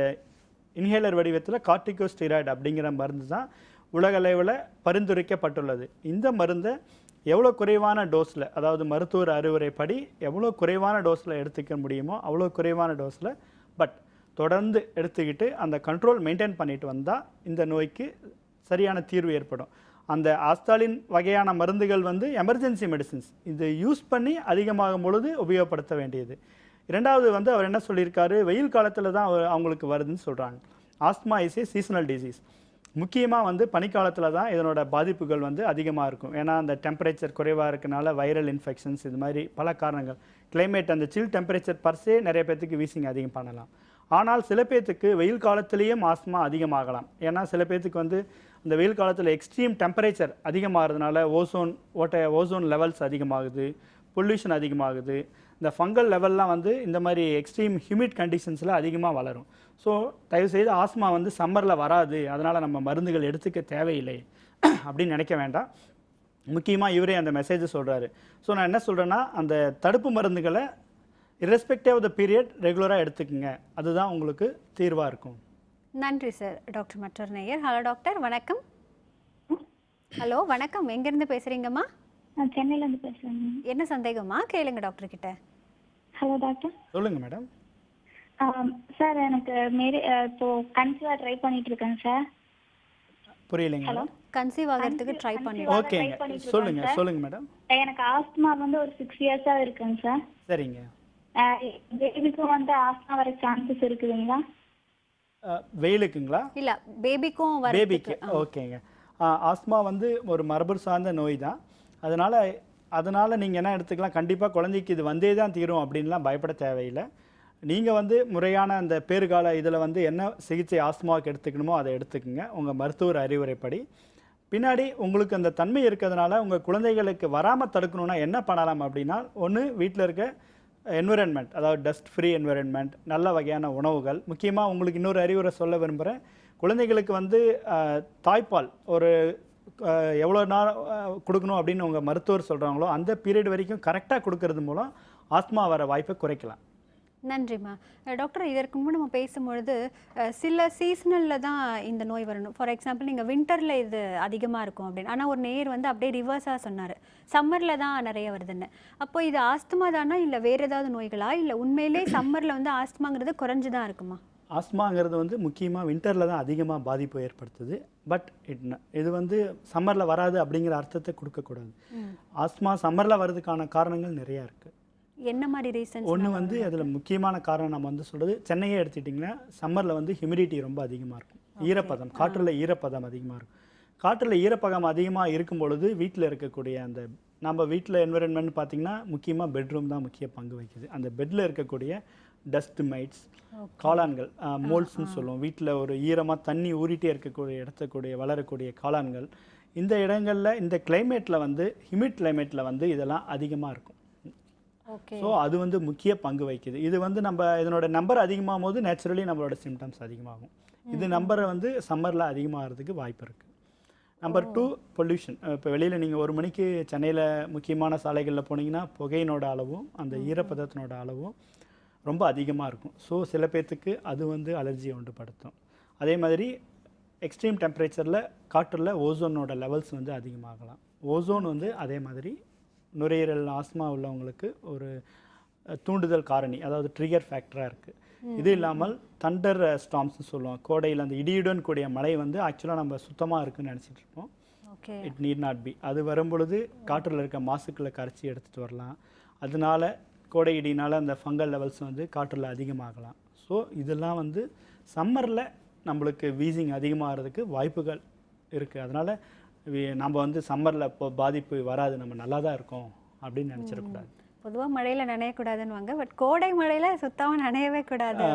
இன்ஹேலர் வடிவத்தில் கார்டிகோஸ்டீராய்டு அப்படிங்கிற மருந்து தான் உலக அளவில் பரிந்துரைக்கப்பட்டுள்ளது. இந்த மருந்தை எவ்வளோ குறைவான டோஸில், அதாவது மருத்துவர் அறிவுரைப்படி எவ்வளோ குறைவான டோஸில் எடுத்துக்க முடியுமோ அவ்வளோ குறைவான டோஸில் பட் தொடர்ந்து எடுத்துக்கிட்டு அந்த கண்ட்ரோல் மெயின்டைன் பண்ணிட்டு வந்தால் இந்த நோய்க்கு சரியான தீர்வு ஏற்படும். அந்த ஆஸ்தாலின் வகையான மருந்துகள் வந்து எமர்ஜென்சி மெடிசின்ஸ். இது யூஸ் பண்ணி அதிகமாகும் பொழுது உபயோகப்படுத்த வேண்டியது. 2வது வந்து அவர் என்ன சொல்லியிருக்காரு, வெயில் காலத்தில் தான் அவங்களுக்கு வருதுன்னு சொல்கிறாங்க. Asthma is a seasonal disease. முக்கியமாக வந்து பனிக்காலத்தில் தான் இதனோட பாதிப்புகள் வந்து அதிகமாக இருக்கும். ஏன்னா அந்த டெம்பரேச்சர் குறைவாக இருக்கனால வைரல் இன்ஃபெக்ஷன்ஸ் இது மாதிரி பல காரணங்கள். கிளைமேட் அந்த சில் டெம்பரேச்சர் பர்சே நிறைய பேர்த்துக்கு வீசிங் அதிகம் பண்ணலாம். ஆனால் சில பேர்த்துக்கு வெயில் காலத்திலேயும் ஆஸ்மா அதிகமாகலாம். ஏன்னா சில பேர்த்துக்கு வந்து இந்த வெயில் காலத்தில் எக்ஸ்ட்ரீம் டெம்பரேச்சர் அதிகமாகிறதுனால ஓசோன் லெவல்ஸ் அதிகமாகுது, பொல்யூஷன் அதிகமாகுது. இந்த ஃபங்கல் லெவல்லாம் வந்து இந்த மாதிரி எக்ஸ்ட்ரீம் ஹியூமிட் கண்டிஷன்ஸில் அதிகமாக வளரும். ஸோ தயவுசெய்து ஆஸ்மா வந்து சம்மரில் வராது, அதனால் நம்ம மருந்துகள் எடுத்துக்க தேவையில்லை அப்படின்னு நினைக்க வேண்டாம். முக்கியமாக இவரே அந்த மெசேஜை சொல்கிறாரு. ஸோ நான் என்ன சொல்கிறேன்னா, அந்த தடுப்பு மருந்துகளை irrespective of the period ரெகுலராக எடுத்துக்கங்க, அதுதான் உங்களுக்கு தீர்வாக இருக்கும். நன்றி சார். டாக்டர் மற்றொரு நேயர். ஹலோ டாக்டர், வணக்கம். ஹலோ வணக்கம், எங்கேருந்து பேசுகிறீங்கம்மா? நான் சென்னையிலேருந்து பேசுகிறேங்க. என்ன சந்தேகம்மா? கேளுங்க டாக்டர் கிட்ட. Hello doctor. சொல்லுங்கள் மேடம். சார் எனக்கு இப்போ கன்சீவாக ட்ரை பண்ணிட்டு இருக்கேங்க சார். புரியலைங்க. ஹலோ, கன்சீவ் ஆகிறதுக்கு ட்ரை பண்ணி. ஓகேங்க, சொல்லுங்க மேடம். எனக்கு ஆஸ்துமா வந்து ஒரு 6 இயர்ஸாக இருக்குங்க சார். சரிங்க. பேபிக்கும் வந்து ஆஸ்துமா வர சான்சஸ் இருக்குதுங்களா? வெயிலுக்குங்களா? இல்லை, பேபிக்கும் பேபிக்கு. ஓகேங்க. ஆஸ்மா வந்து ஒரு மரபு சார்ந்த நோய் தான். அதனால் நீங்கள் என்ன எடுத்துக்கலாம், கண்டிப்பாக குழந்தைக்கு இது வந்தே தான் தீரும் அப்படின்லாம் பயப்பட தேவையில்லை. நீங்கள் வந்து முறையான அந்த பேறுகால இதில் வந்து என்ன சிகிச்சை ஆஸ்மாவுக்கு எடுத்துக்கணுமோ அதை எடுத்துக்கோங்க உங்கள் மருத்துவர் அறிவுரைப்படி. பின்னாடி உங்களுக்கு அந்த தன்மை இருக்கிறதுனால உங்கள் குழந்தைகளுக்கு வராமல் தடுக்கணுன்னா என்ன பண்ணலாம் அப்படின்னா, ஒன்று வீட்டில் இருக்க என்விரான்மெண்ட், அதாவது டஸ்ட் ஃப்ரீ என்விரான்மெண்ட், நல்ல வகையான உணவுகள். முக்கியமாக உங்களுக்கு இன்னொரு அறிவுரை சொல்ல விரும்புகிறேன். குழந்தைகளுக்கு வந்து தாய்ப்பால் ஒரு எவ்வளோ நாள் கொடுக்கணும் அப்படின்னு உங்கள் மருத்துவர் சொல்கிறாங்களோ அந்த பீரியட் வரைக்கும் கரெக்டாக கொடுக்கறது மூலம் ஆஸ்மா வர வாய்ப்பை குறைக்கலாம். நன்றிம்மா. டாக்டர், இதற்கு முன்பு நம்ம பேசும்பொழுது சில சீசனலில் தான் இந்த நோய் வரணும். ஃபார் எக்ஸாம்பிள் நீங்கள் வின்டரில் இது அதிகமாக இருக்கும் அப்படின்னு, ஆனால் ஒரு நேர் வந்து அப்படியே ரிவர்ஸாக சொன்னார், சம்மரில் தான் நிறைய வருதுன்னு. அப்போ இது ஆஸ்துமா தானா இல்லை வேறு ஏதாவது நோய்களா, இல்லை உண்மையிலே சம்மரில் வந்து ஆஸ்துமாங்கிறது குறைஞ்சு தான் இருக்குமா? ஆஸ்மாங்கிறது வந்து முக்கியமாக வின்டரில் தான் அதிகமாக பாதிப்பு ஏற்படுத்துது. பட் இது வந்து சம்மரில் வராது அப்படிங்கிற அர்த்தத்தை கொடுக்கக்கூடாது. ஆஸ்மா சம்மரில் வர்றதுக்கான காரணங்கள் நிறையா இருக்குது. என்ன மாதிரி ரீசன்? ஒன்று வந்து அதில் முக்கியமான காரணம் நம்ம வந்து சொல்கிறது, சென்னையே எடுத்துட்டிங்கன்னா சம்மரில் வந்து ஹியூமிடிட்டி ரொம்ப அதிகமாக இருக்கும், ஈரப்பதம், காற்றில் ஈரப்பதம் அதிகமாக இருக்கும். காற்றில் ஈரப்பதம் அதிகமாக இருக்கும் பொழுது வீட்டில் இருக்கக்கூடிய அந்த நம்ம வீட்டில் என்விரான்மெண்ட் பார்த்திங்கன்னா முக்கியமாக பெட்ரூம் தான் முக்கிய பங்கு வகிக்குது. அந்த பெட்டில் இருக்கக்கூடிய டஸ்ட் மைட்ஸ், காளான்கள், மோல்ஸ்ன்னு சொல்லுவோம். வீட்டில் ஒரு ஈரமாக தண்ணி ஊறிட்டே இருக்கக்கூடிய இடத்துக்கூடிய வளரக்கூடிய காளான்கள், இந்த இடங்களில் இந்த கிளைமேட்டில் வந்து ஹியூமிட் கிளைமேட்டில் வந்து இதெல்லாம் அதிகமாக இருக்கும். ஸோ அது வந்து முக்கிய பங்கு வகிக்குது. இது வந்து நம்ம இதனோட நம்பர் அதிகமாகும் போது நேச்சுரலி நம்மளோட சிம்டம்ஸ் அதிகமாகும். இது நம்பரை வந்து சம்மரில் அதிகமாகிறதுக்கு வாய்ப்பு இருக்குது. Number 2, pollution. இப்போ வெளியில் நீங்கள் 1 மணிக்கு சென்னையில் முக்கியமான சாலைகளில் போனீங்கன்னா புகையினோட அளவும் அந்த ஈரப்பதத்தினோட அளவும் ரொம்ப அதிகமாக இருக்கும். ஸோ சில பேர்த்துக்கு அது வந்து அலர்ஜியை உண்டுபடுத்தும். அதே மாதிரி எக்ஸ்ட்ரீம் டெம்பரேச்சரில் காற்றில் ஓசோனோட லெவல்ஸ் வந்து அதிகமாகலாம். ஓசோன் வந்து அதே மாதிரி நுரையீரல் ஆஸ்மா உள்ளவங்களுக்கு ஒரு தூண்டுதல் காரணி, அதாவது ட்ரிகர் ஃபேக்டராக இருக்குது. இது இல்லாமல் தண்டர் ஸ்டாம்ஸ்னு சொல்லுவோம், கோடையில் அந்த இடியுடன் கூடிய மழை வந்து ஆக்சுவலாக நம்ம சுத்தமாக இருக்குன்னு நினச்சிட்டு இருப்போம். It need not be. அது வரும்பொழுது காற்றில் இருக்க மாசுக்களை கரைச்சி எடுத்துகிட்டு வரலாம். அதனால கோடை இடினால் அந்த ஃபங்கல் லெவல்ஸ் வந்து காற்றில் அதிகமாகலாம். ஸோ இதெல்லாம் வந்து சம்மரில் நம்மளுக்கு வீசிங் அதிகமாகிறதுக்கு வாய்ப்புகள் இருக்குது. அதனால் நம்ம வந்து சம்மரில் இப்போ பாதிப்பு வராது, நம்ம நல்லா தான் இருக்கோம் அப்படின்னு நினச்சிடக்கூடாது. பொதுவாக மழையில் நனையக்கூடாதுன்னு, பட் கோடை மழையில் சுத்தமாக நனையவே கூடாது.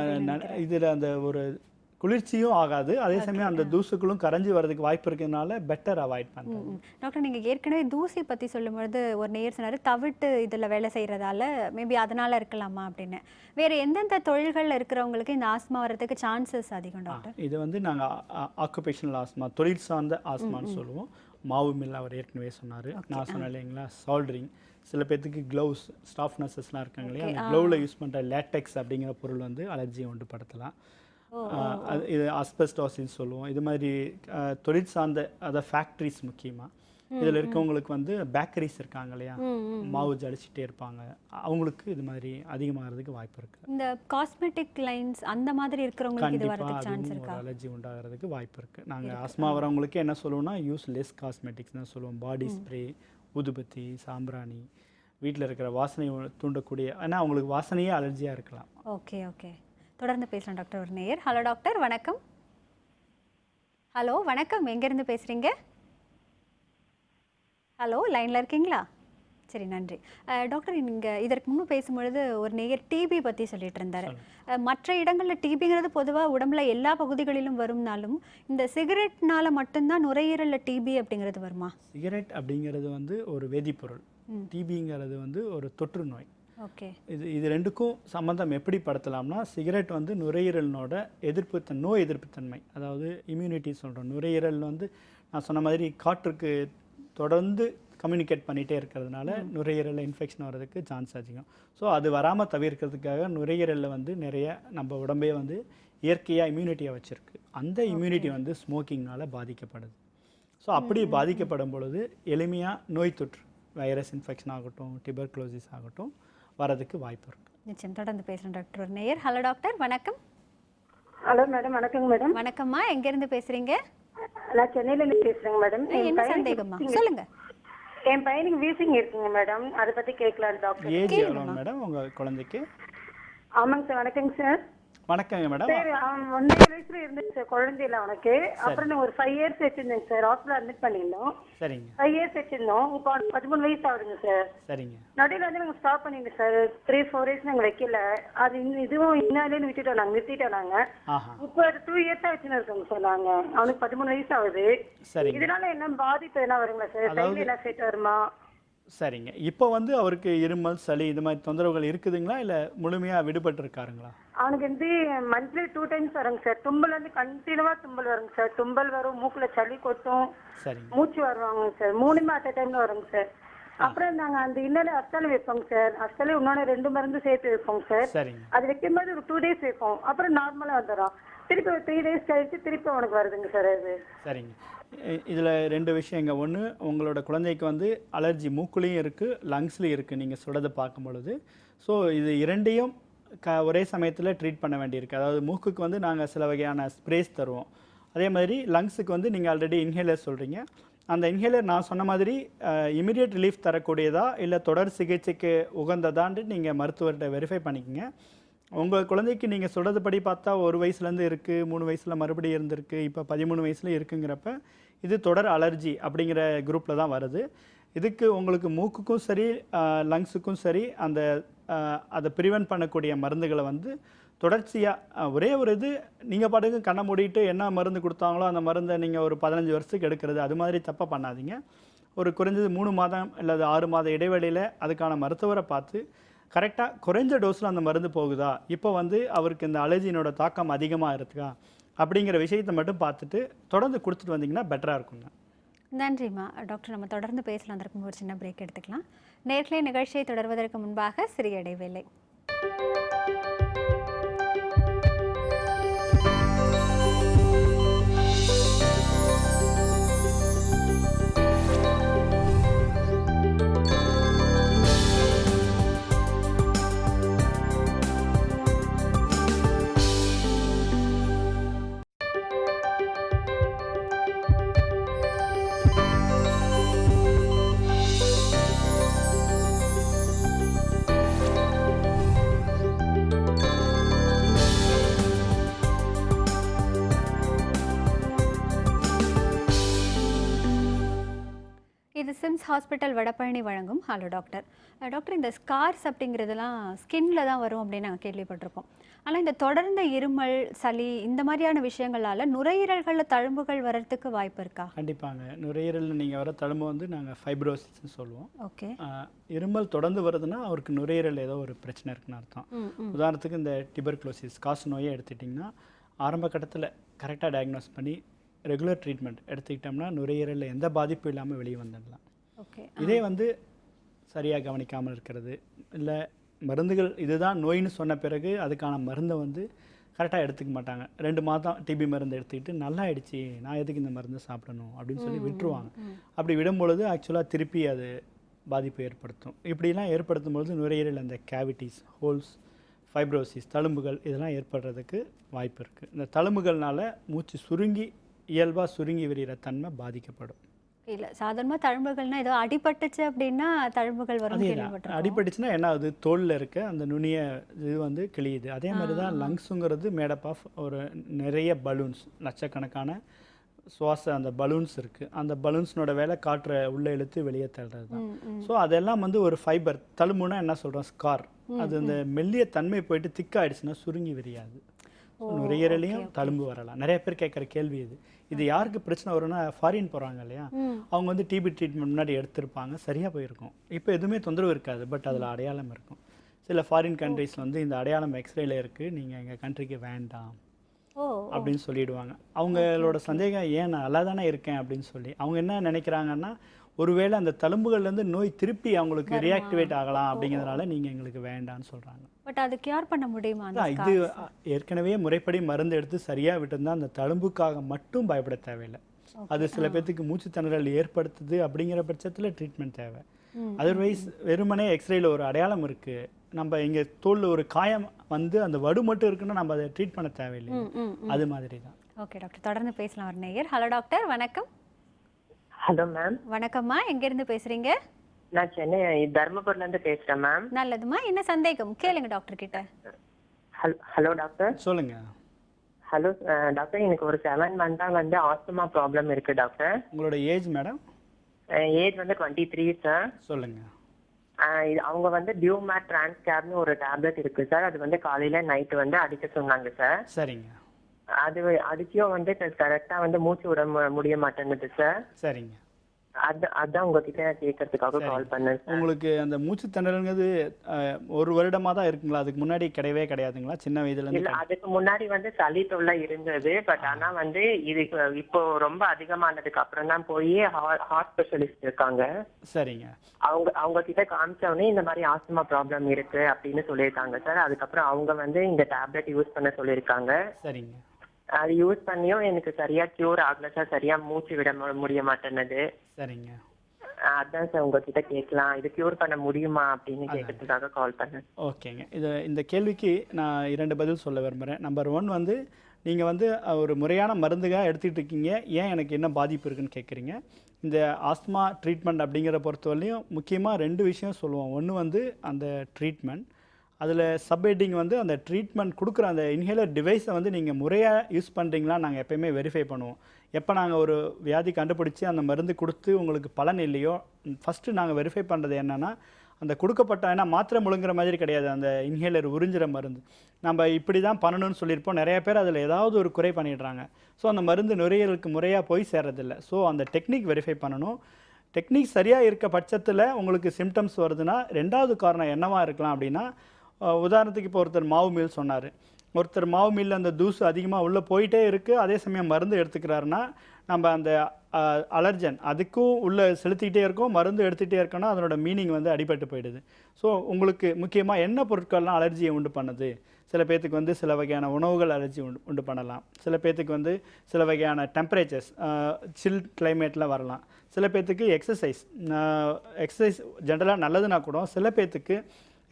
இதில் அந்த ஒரு குளிர்ச்சியும் ஆகாது, அதே சமயம் அந்த தூசுக்களும் கரைஞ்சி வரதுக்கு வாய்ப்பு இருக்கிறதுனால பெட்டர் அவாய்ட் பண்ணுறது. டாக்டர், நீங்கள் ஏற்கனவே தூசி பற்றி சொல்லும்பொழுது ஒரு நேர் சொன்னார் தவிட்டு இதில் வேலை செய்கிறதால மேபி அதனால் இருக்கலாமா அப்படின்னு. வேறு எந்தெந்த தொழில்களில் இருக்கிறவங்களுக்கு இந்த ஆஸ்மா வர்றதுக்கு சான்சஸ் அதிகம் டாக்டர்? இது வந்து நாங்கள் ஆக்குபேஷனல் ஆஸ்மா, தொழில் சார்ந்த ஆஸ்மான்னு சொல்லுவோம். மாவு மில் அவர் ஏற்கனவே சொன்னார், நான் சொன்னேன் இல்லைங்களா, சால்ட்ரிங். சில பேர்த்துக்கு க்ளவுஸ், ஸ்டாஃப் நர்சஸ்லாம் இருக்காங்க இல்லையா, அந்த க்ளவுவில் யூஸ் பண்ணுற லேட்டெக்ஸ் அப்படிங்கிற பொருள் வந்து அலர்ஜியை உண்டுபடுத்தலாம். இது அஸ்பெஸ்டாசின்னு சொல்லுவோம். இது மாதிரி தொழில் சார்ந்த அதாவது ஃபேக்ட்ரிஸ் முக்கியமாக இதில் இருக்கவங்களுக்கு வந்து பேக்கரிஸ் இருக்காங்க இல்லையா, மாவு ஜலிச்சிட்டே இருப்பாங்க, அவங்களுக்கு இது மாதிரி அதிகமாகிறதுக்கு வாய்ப்பு இருக்குது. இந்த காஸ்மெட்டிக் லைன்ஸ் அந்த மாதிரி இருக்கிறவங்களுக்கு இது வரதுக்கு சான்ஸ் இருக்கா? அலர்ஜி உண்டாகிறதுக்கு வாய்ப்பு இருக்குது. நாங்கள் ஆஸ்மா வரவங்களுக்கு என்ன சொல்லுவோம்னா யூஸ் லெஸ் காஸ்மெட்டிக்ஸ் தான் சொல்லுவோம். பாடி ஸ்ப்ரே, ஊதுபத்தி, சாம்பிராணி, வீட்டில் இருக்கிற வாசனை தூண்டக்கூடிய, ஏன்னா அவங்களுக்கு வாசனையே அலர்ஜியாக இருக்கலாம். ஓகே ஓகே, தொடர்ந்து பேசலாம் டாக்டர். ஒரு நேயர். ஹலோ டாக்டர், வணக்கம். ஹலோ வணக்கம், எங்கேருந்து பேசுகிறீங்க? ஹலோ, லைனில் இருக்கீங்களா? சரி, நன்றி. டாக்டர், நீங்கள் இதற்கு முன்பு பேசும்பொழுது ஒரு நேயர் டிபி பற்றி சொல்லிட்டு இருந்தார். மற்ற இடங்களில் டிபிங்கிறது பொதுவாக உடம்புல எல்லா பகுதிகளிலும் வரும்னாலும் இந்த சிகரெட்னால மட்டும்தான் நுரையீரலில் டிபி அப்படிங்கிறது வருமா? சிகரெட் அப்படிங்கிறது வந்து ஒரு வேதிப்பொருள், டிபிங்கிறது வந்து ஒரு தொற்று நோய். ஓகே. இது ரெண்டுக்கும் சம்மந்தம் எப்படி படுத்தலாம்னா, சிகரெட் வந்து நுரையீரலினோட நோய் எதிர்ப்புத்தன்மை, அதாவது இம்யூனிட்டி சொல்கிறோம். நுரையீரல் வந்து நான் சொன்ன மாதிரி காற்றுக்கு தொடர்ந்து கம்யூனிகேட் பண்ணிகிட்டே இருக்கிறதுனால நுரையீரலில் இன்ஃபெக்ஷன் வர்றதுக்கு சான்ஸ் அதிகம். ஸோ அது வராமல் தவிர்க்கிறதுக்காக நுரையீரலில் வந்து நிறைய நம்ம உடம்பே வந்து இயற்கையாக இம்யூனிட்டியை வச்சுருக்கு. அந்த இம்யூனிட்டி வந்து ஸ்மோக்கிங்னால் பாதிக்கப்படுது. ஸோ அப்படி பாதிக்கப்படும் பொழுது எளிமையாக நோய் தொற்று, வைரஸ் இன்ஃபெக்ஷன் ஆகட்டும், டியூபர்குலோசிஸ் ஆகட்டும் வரதுக்கு வாய்ப்பு இருக்குது. நிச்சயம் தொடர்ந்து பேசுகிறேன் டாக்டர். ஒரு நேயர். ஹலோ டாக்டர், வணக்கம். Hello madam. வணக்கங்க மேடம். வணக்கம்மா, எங்கேருந்து பேசுகிறீங்க? நான் சென்னையிலேருந்து பேசுகிறேங்க மேடம். என்ன சந்தேகம்மா, சொல்லுங்க. என் பையனுக்கு வீசிங் இருக்குங்க மேடம், அதை பற்றி கேட்கலாம் டாக்டர். ஏஜ் எவ்வளோ மேடம் உங்கள் குழந்தைக்கு? ஆமாங்க சார். வணக்கங்க சார். வணக்கங்க மேடம். சார், அவன் 1.5 வயசுல இருந்துச்சு சார் குழந்தையில அவனுக்கு. அப்புறம் நான் ஒரு 5 இயர்ஸ் வச்சிருந்தேங்க சார், ஹாஸ்பிட்டல் அட்மிட் பண்ணியிருந்தோம். சரிங்க. 5 இயர்ஸ் வச்சிருந்தோம். இப்போ 13 வயசு ஆகுதுங்க சார். சரிங்க. நடுவில் வந்து நாங்கள் ஸ்டாப் பண்ணிட்டோம் சார். 3-4 இயர்ஸ் நாங்கள் வைக்கல. அது இதுவும் இன்னாலேன்னு விட்டுட்டோம், நாங்கள் நிறுத்திட்டோம். நாங்கள் இப்போ 2 இயர்ஸாக வச்சுன்னு இருக்கோங்க சார். நாங்கள் அவனுக்கு 13 வயசு ஆகுது. இதனால என்ன பாதிப்பு எதனா வருங்களா சார்? டைம் என்ன செட் வருமா? சரிங்க. இப்போ வந்து அவருக்கு இருமல், சளி இது மாதிரி தொந்தரவுகள் இருக்குதுங்களா, இல்லை முழுமையாக விடுபட்டு இருக்காருங்களா? அவனுக்கு வந்து மந்த்லி 2 டைம்ஸ் வருங்க சார். தும்பல் வந்து கண்டினியூவா தும்பல் வருங்க சார். தும்பல் வரும், மூக்குல சளி கொட்டும், மூச்சு வருவாங்க சார். 3 அட் டைம்ல வருங்க சார். அப்புறம் நாங்க அந்த இன்னொரு அஸ்தலை வைப்போங்க சார். அஸ்தலை இன்னொன்று 2 மருந்து சேர்த்து வைப்போம் சார். அது வைக்கும்போது ஒரு 2 டேஸ் வைப்போம், அப்புறம் நார்மலா வந்துடும். திருப்பி ஒரு 3 டேஸ் கழிச்சு திருப்பி அவனுக்கு வருதுங்க சார். அது சரிங்க. இதில் 2 விஷயங்க. ஒன்று, உங்களோட குழந்தைக்கு வந்து அலர்ஜி மூக்குலேயும் இருக்குது, லங்ஸ்லேயும் இருக்குது நீங்கள் சொல்கிறத பார்க்கும் பொழுது. ஸோ இது இரண்டையும் ஒரே சமயத்தில் ட்ரீட் பண்ண வேண்டியிருக்கு. அதாவது மூக்குக்கு வந்து நாங்கள் சில வகையான ஸ்ப்ரேஸ் தருவோம், அதே மாதிரி லங்ஸுக்கு வந்து நீங்கள் ஆல்ரெடி இன்ஹேலர் சொல்கிறீங்க. அந்த இன்ஹேலர் நான் சொன்ன மாதிரி இமிடியட் ரிலீஃப் தரக்கூடியதா இல்லை தொடர் சிகிச்சைக்கு உகந்ததான்னு நீங்கள் மருத்துவர்கிட்ட வெரிஃபை பண்ணிக்கோங்க. உங்கள் குழந்தைக்கு நீங்கள் சொல்கிறதுபடி பார்த்தா 1 வயசுலேருந்து இருக்குது, 3 வயசில் மறுபடியும் இருந்திருக்கு, இப்போ 13 வயசில் இருக்குங்கிறப்ப இது தொடர் அலர்ஜி அப்படிங்கிற குரூப்பில் தான் வருது. இதுக்கு உங்களுக்கு மூக்குக்கும் சரி லங்ஸுக்கும் சரி அதை ப்ரிவென்ட் பண்ணக்கூடிய மருந்துகளை வந்து தொடர்ச்சியாக ஒரே ஒரு இது நீங்கள் பாட்டுக்கு கண்ணை மூடிட்டு என்ன மருந்து கொடுத்தாங்களோ அந்த மருந்தை நீங்கள் ஒரு 15 வருஷத்துக்கு எடுக்கிறது, அது மாதிரி தப்பாக பண்ணாதீங்க. ஒரு குறைஞ்சது 3 மாதம் அல்லது 6 மாத இடைவெளியில் அதுக்கான மருத்துவரை பார்த்து கரெக்டாக குறைஞ்ச டோஸில் அந்த மருந்து போகுதா, இப்போ வந்து அவருக்கு இந்த அலர்ஜினோட தாக்கம் அதிகமாக இருக்கா அப்படிங்கிற விஷயத்தை மட்டும் பார்த்துட்டு தொடர்ந்து கொடுத்துட்டு வந்தீங்கன்னா பெட்டராக இருக்குங்க. நன்றிம்மா. டாக்டர், நம்ம தொடர்ந்து பேசலாம். அதற்கு ஒரு சின்ன பிரேக் எடுத்துக்கலாம். நேர்களை நிகழ்ச்சியை தொடர்வதற்கு முன்பாக சிறிய இடைவேளை. இது சிம்ஸ் ஹாஸ்பிட்டல் வடபழனி வழங்கும் ஹலோ டாக்டர். டாக்டர், இந்த ஸ்கார்ஸ் அப்படிங்கிறதுலாம் ஸ்கின்ல தான் வரும் அப்படின்னு நாங்கள் கேள்விப்பட்டிருக்கோம். ஆனால் இந்த தொடர்ந்த இருமல், சளி இந்த மாதிரியான விஷயங்களால் நுரையீரல்களில் தழும்புகள் வர்றதுக்கு வாய்ப்பு இருக்கா? கண்டிப்பாங்க. நுரையீரலில் நீங்கள் வர தழும்பு வந்து நாங்கள் ஃபைப்ரோசிஸ்ன்னு சொல்லுவோம். ஓகே. இருமல் தொடர்ந்து வருதுன்னா அவருக்கு நுரையீரல் ஏதோ ஒரு பிரச்சனை இருக்குன்னு அர்த்தம். உதாரணத்துக்கு இந்த டியூபர்குலோசிஸ் காசு நோயை எடுத்துட்டிங்கன்னா ஆரம்ப கட்டத்தில் கரெக்டாக டயக்னோஸ் பண்ணி ரெகுலர் ட்ரீட்மெண்ட் எடுத்துக்கிட்டோம்னா நுரையீரலில் எந்த பாதிப்பும் இல்லாமல் வெளியே வந்துடலாம். ஓகே. இதே வந்து சரியாக கவனிக்காமல் இருக்கிறது, இல்லை மருந்துகள் இதுதான் நோயின்னு சொன்ன பிறகு அதுக்கான மருந்தை வந்து கரெக்டாக எடுத்துக்க மாட்டாங்க. 2 மாதம் டிபி மருந்து எடுத்துக்கிட்டு நல்லா ஆயிடுச்சு, நான் எதுக்கு இந்த மருந்து சாப்பிடணும் அப்படின்னு சொல்லி விட்டுருவாங்க. அப்படி விடும்பொழுது ஆக்சுவலாக திருப்பி அது பாதிப்பு ஏற்படுத்தும். இப்படிலாம் ஏற்படுத்தும் பொழுது நுரையீரல் அந்த கேவிட்டிஸ், ஹோல்ஸ், ஃபைப்ரோசிஸ், தழும்புகள் இதெல்லாம் ஏற்படுறதுக்கு வாய்ப்பு இருக்குது. இந்த தழும்புகள்னால மூச்சு சுருங்கி இயல்பாக சுருங்கி விரிகிற தன்மை பாதிக்கப்படும். இல்லை, சாதாரணமாக தழும்புகள்னா ஏதோ அடிபட்டுச்சு அப்படின்னா தழும்புகள் வரும். அடிபட்டுச்சுன்னா என்ன ஆகுது, தோலில் இருக்க அந்த நுனிய இது வந்து கிழியுது. அதே மாதிரி தான் லங்ஸுங்கிறது மேடப் ஆஃப் ஒரு நிறைய பலூன்ஸ், லட்சக்கணக்கான சுவாச அந்த பலூன்ஸ் இருக்குது, அந்த பலூன்ஸ்னோட வேலை காற்றை உள்ளே இழுத்து வெளியே தள்ளுறது தான். ஸோ அதெல்லாம் வந்து ஒரு ஃபைபர் தழும்புனா என்ன சொல்கிறோம், ஸ்கார். அது அந்த மெல்லிய தன்மை போயிட்டு திக்காயிடுச்சுன்னா சுருங்கி விரியாது. நுரையீரலையும் தழும்பு வரலாம். நிறைய பேர் கேட்குற கேள்வி இது யாருக்கு பிரச்சனை வரும்னா, ஃபாரின் போகிறாங்க இல்லையா, அவங்க வந்து டிபி ட்ரீட்மெண்ட் முன்னாடி எடுத்திருப்பாங்க, சரியாக போயிருக்கும். இப்போ எதுவுமே தொந்தரவு இருக்காது, பட் அதில் அடையாளம் இருக்கும். சில ஃபாரின் கண்ட்ரிஸ் வந்து இந்த அடையாளம் எக்ஸ்ரேல இருக்குது, நீங்கள் எங்கள் கண்ட்ரிக்கு வேண்டாம் அப்படின்னு சொல்லிடுவாங்க. அவங்களோட சந்தேகம் ஏன் நான் நல்லா தானே இருக்கேன் அப்படின்னு சொல்லி அவங்க என்ன நினைக்கிறாங்கன்னா, ஒருவேளை அந்த தழும்புகள்லேருந்து நோய் திருப்பி அவங்களுக்கு ரியாக்டிவேட் ஆகலாம் அப்படிங்கிறதுனால நீங்கள் எங்களுக்கு வேண்டாம்னு சொல்கிறாங்க. பட் அது கியூர் பண்ண முடியுமா? இது ஏற்கனவே முறைப்படி மருந்து எடுத்து சரியாக விட்டுருந்தா அந்த தழும்புக்காக மட்டும் பயப்பட தேவையில்லை. அது சில பேர்த்துக்கு மூச்சு திணறல் ஏற்படுத்துது அப்படிங்கிற பட்சத்தில் ட்ரீட்மெண்ட் தேவை. அதர்வைஸ் வெறுமனே எக்ஸ்ரேல ஒரு அடையாளம் இருக்குது, நம்ம இங்கே தோலில் ஒரு காயம் வந்து அந்த வடு மட்டும் இருக்குன்னா நம்ம அதை ட்ரீட் பண்ண தேவையில்லை. அது மாதிரி தான். ஓகே டாக்டர், தொடர்ந்து பேசலாம் ஒரு நேயர். ஹலோ டாக்டர், வணக்கம். Hello ma'am. வணக்கம்மா, எங்கேருந்து பேசுகிறீங்க? நான் சென்னை தர்மபுரிலேருந்து பேசுகிறேன் மேம். நல்லதுமா, என்ன சந்தேகம் கேளுங்க டாக்டர் கிட்ட. Hello doctor. சொல்லுங்க. ஹலோ டாக்டர், எனக்கு ஒரு 7 மந்த்தாக வந்து ஆஸ்துமா ப்ராப்ளம் இருக்கு டாக்டர். உங்களோட ஏஜ் மேடம்? ஏஜ் வந்து 23 சார். சொல்லுங்க. அவங்க வந்து டியூமேட் டிரான்ஸ்கேப்னு ஒரு டேப்லெட் இருக்கு சார், அது வந்து காலையில நைட்டு வந்து அடிக்க சொன்னாங்க சார். சரிங்க. அது அடிச்சியும் வந்து கரெக்டா வந்து மூச்சு விட முடிய மாட்டேங்குது சார். சரிங்க. அதான் உங்ககிட்ட கேட்கறதுக்காக கால் பண்ணேன். உங்களுக்கு அந்த மூச்சு திணறல்ங்கிறது ஒரு வருடமா தான் இருக்குங்களா? அதுக்கு முன்னாடி கிடையவே கிடையாதுங்களா? சின்ன வயதுல இருந்து? இல்ல, அதுக்கு முன்னாடி வந்து சளி தொல்லை இருந்தது. பட் ஆனா வந்து இது இப்போ ரொம்ப அதிகமானதுக்கு அப்புறம் தான் போய் ஹார்ட் ஸ்பெஷலிஸ்ட் இருக்காங்க. சரிங்க. அவங்க கிட்ட காமிச்சவனே இந்த மாதிரி ஆஸ்துமா ப்ராப்ளம் இருக்கு அப்படின்னு சொல்லியிருக்காங்க சார். அதுக்கப்புறம் அவங்க வந்து இந்த டேப்லெட் யூஸ் பண்ண சொல்லியிருக்காங்க. சரிங்க. அது யூஸ் பண்ணியும் எனக்கு சரியா கியூர் ஆகல சார், சரியா மூச்சு விட முடிய மாட்டேன்னது. சரிங்க. அதான் சார் உங்ககிட்ட கேட்கலாம், இது கியூர் பண்ண முடியுமா அப்படின்னு கேட்கறதுக்காக கால் பண்ணேன். ஓகேங்க. இந்த கேள்விக்கு நான் 2 பதில் சொல்ல விரும்புகிறேன். நம்பர் 1 வந்து நீங்கள் வந்து ஒரு முறையான மருந்துக்காக எடுத்துகிட்டு இருக்கீங்க, ஏன் எனக்கு என்ன பாதிப்பு இருக்குன்னு கேட்குறீங்க. இந்த ஆஸ்துமா ட்ரீட்மெண்ட் அப்படிங்கிற பொறுத்தவரையிலையும் முக்கியமாக 2 விஷயம் சொல்லுவோம். ஒன்று வந்து அந்த ட்ரீட்மெண்ட், அதில் சப்ஹெட்டிங் வந்து அந்த ட்ரீட்மெண்ட் கொடுக்குற அந்த இன்ஹேலர் டிவைஸை வந்து நீங்கள் முறையாக யூஸ் பண்ணுறீங்களா நாங்கள் எப்போயுமே வெரிஃபை பண்ணுவோம். எப்போ நாங்கள் ஒரு வியாதி கண்டுபிடிச்சி அந்த மருந்து கொடுத்து உங்களுக்கு பலன் இல்லையோ, ஃபஸ்ட்டு நாங்கள் வெரிஃபை பண்ணுறது என்னென்னா, அந்த கொடுக்கப்பட்ட, ஏன்னா மாத்திரை முழுங்குற மாதிரி கிடையாது அந்த இன்ஹேலர், உறிஞ்சிற மருந்து. நம்ம இப்படி தான் பண்ணணும்னு சொல்லியிருப்போம், நிறைய பேர் அதில் ஏதாவது ஒரு குறை பண்ணிடுறாங்க. ஸோ அந்த மருந்து நுரையீரலுக்கு முறையாக போய் சேர்றதில்லை. ஸோ அந்த டெக்னிக் வெரிஃபை பண்ணணும். டெக்னிக் சரியாக இருக்க பட்சத்தில் உங்களுக்கு சிம்டம்ஸ் வருதுன்னா, 2வது காரணம் என்னவாக இருக்கலாம் அப்படின்னா, உதாரணத்துக்கு இப்போ ஒருத்தர் மாவு மீல் சொன்னார். ஒருத்தர் மாவு மீலில் அந்த தூசு அதிகமாக உள்ளே போயிட்டே இருக்குது, அதே சமயம் மருந்து எடுத்துக்கிறாருன்னா நம்ம அந்த அலர்ஜன் அதுக்கும் உள்ளே செலுத்திக்கிட்டே இருக்கோம், மருந்து எடுத்துகிட்டே இருக்கோன்னா அதனோட மீனிங் வந்து அடிபட்டு போயிடுது. ஸோ உங்களுக்கு முக்கியமாக என்ன பொருட்கள்லாம் அலர்ஜியை உண்டு பண்ணுது. சில பேர்த்துக்கு வந்து சில வகையான உணவுகள் அலர்ஜி உண்டு பண்ணலாம். சில பேர்த்துக்கு வந்து சில வகையான டெம்பரேச்சர்ஸ், சில் கிளைமேட்டில் வரலாம். சில பேர்த்துக்கு எக்ஸசைஸ் ஜென்ரலாக நல்லதுன்னா கூட சில பேர்த்துக்கு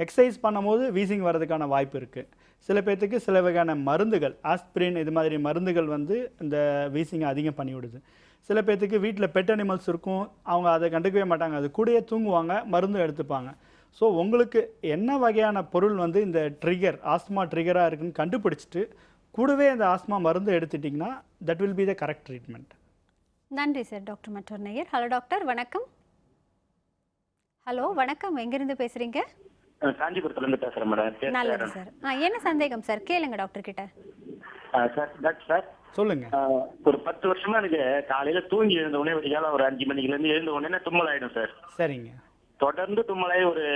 எக்ஸசைஸ் பண்ணும்போது வீசிங் வர்றதுக்கான வாய்ப்பு இருக்குது. சில பேர்த்துக்கு சில வகையான மருந்துகள், ஆஸ்பிரின் இது மாதிரி மருந்துகள் வந்து இந்த வீசிங்கை அதிகம் பண்ணி விடுது. சில பேர்த்துக்கு வீட்டில் பெட் அனிமல்ஸ் இருக்கும், அவங்க அதை கண்டுக்கவே மாட்டாங்க, அது கூடயே தூங்குவாங்க, மருந்தும் எடுத்துப்பாங்க. ஸோ உங்களுக்கு என்ன வகையான பொருள் வந்து இந்த ட்ரிகர், ஆஸ்துமா ட்ரிகராக இருக்குன்னு கண்டுபிடிச்சிட்டு கூடவே இந்த ஆஸ்துமா மருந்து எடுத்துட்டிங்கன்னா that will be the correct treatment. நன்றி சார். டாக்டர் மற்றொரு நேயர். ஹலோ டாக்டர், வணக்கம். ஹலோ வணக்கம், எங்கேருந்து பேசுகிறீங்க? காஞ்சிபுரத்துலேருந்து பேசுகிறேன் மேடம். நல்லது சார். என்ன சந்தேகம் சார் கேளுங்க டாக்டர் கிட்ட. சார் டாக்டர் சார் சொல்லுங்க. ஒரு 10 வருஷமா எனக்கு காலையில தூங்கி எழுந்த உடனே விடியால ஒரு 5 மணிக்குலேருந்து எழுந்த உடனே தும்மல் ஆயிடும் சார். சரிங்க. தொடர்ந்து தும்மலாய் ஒரு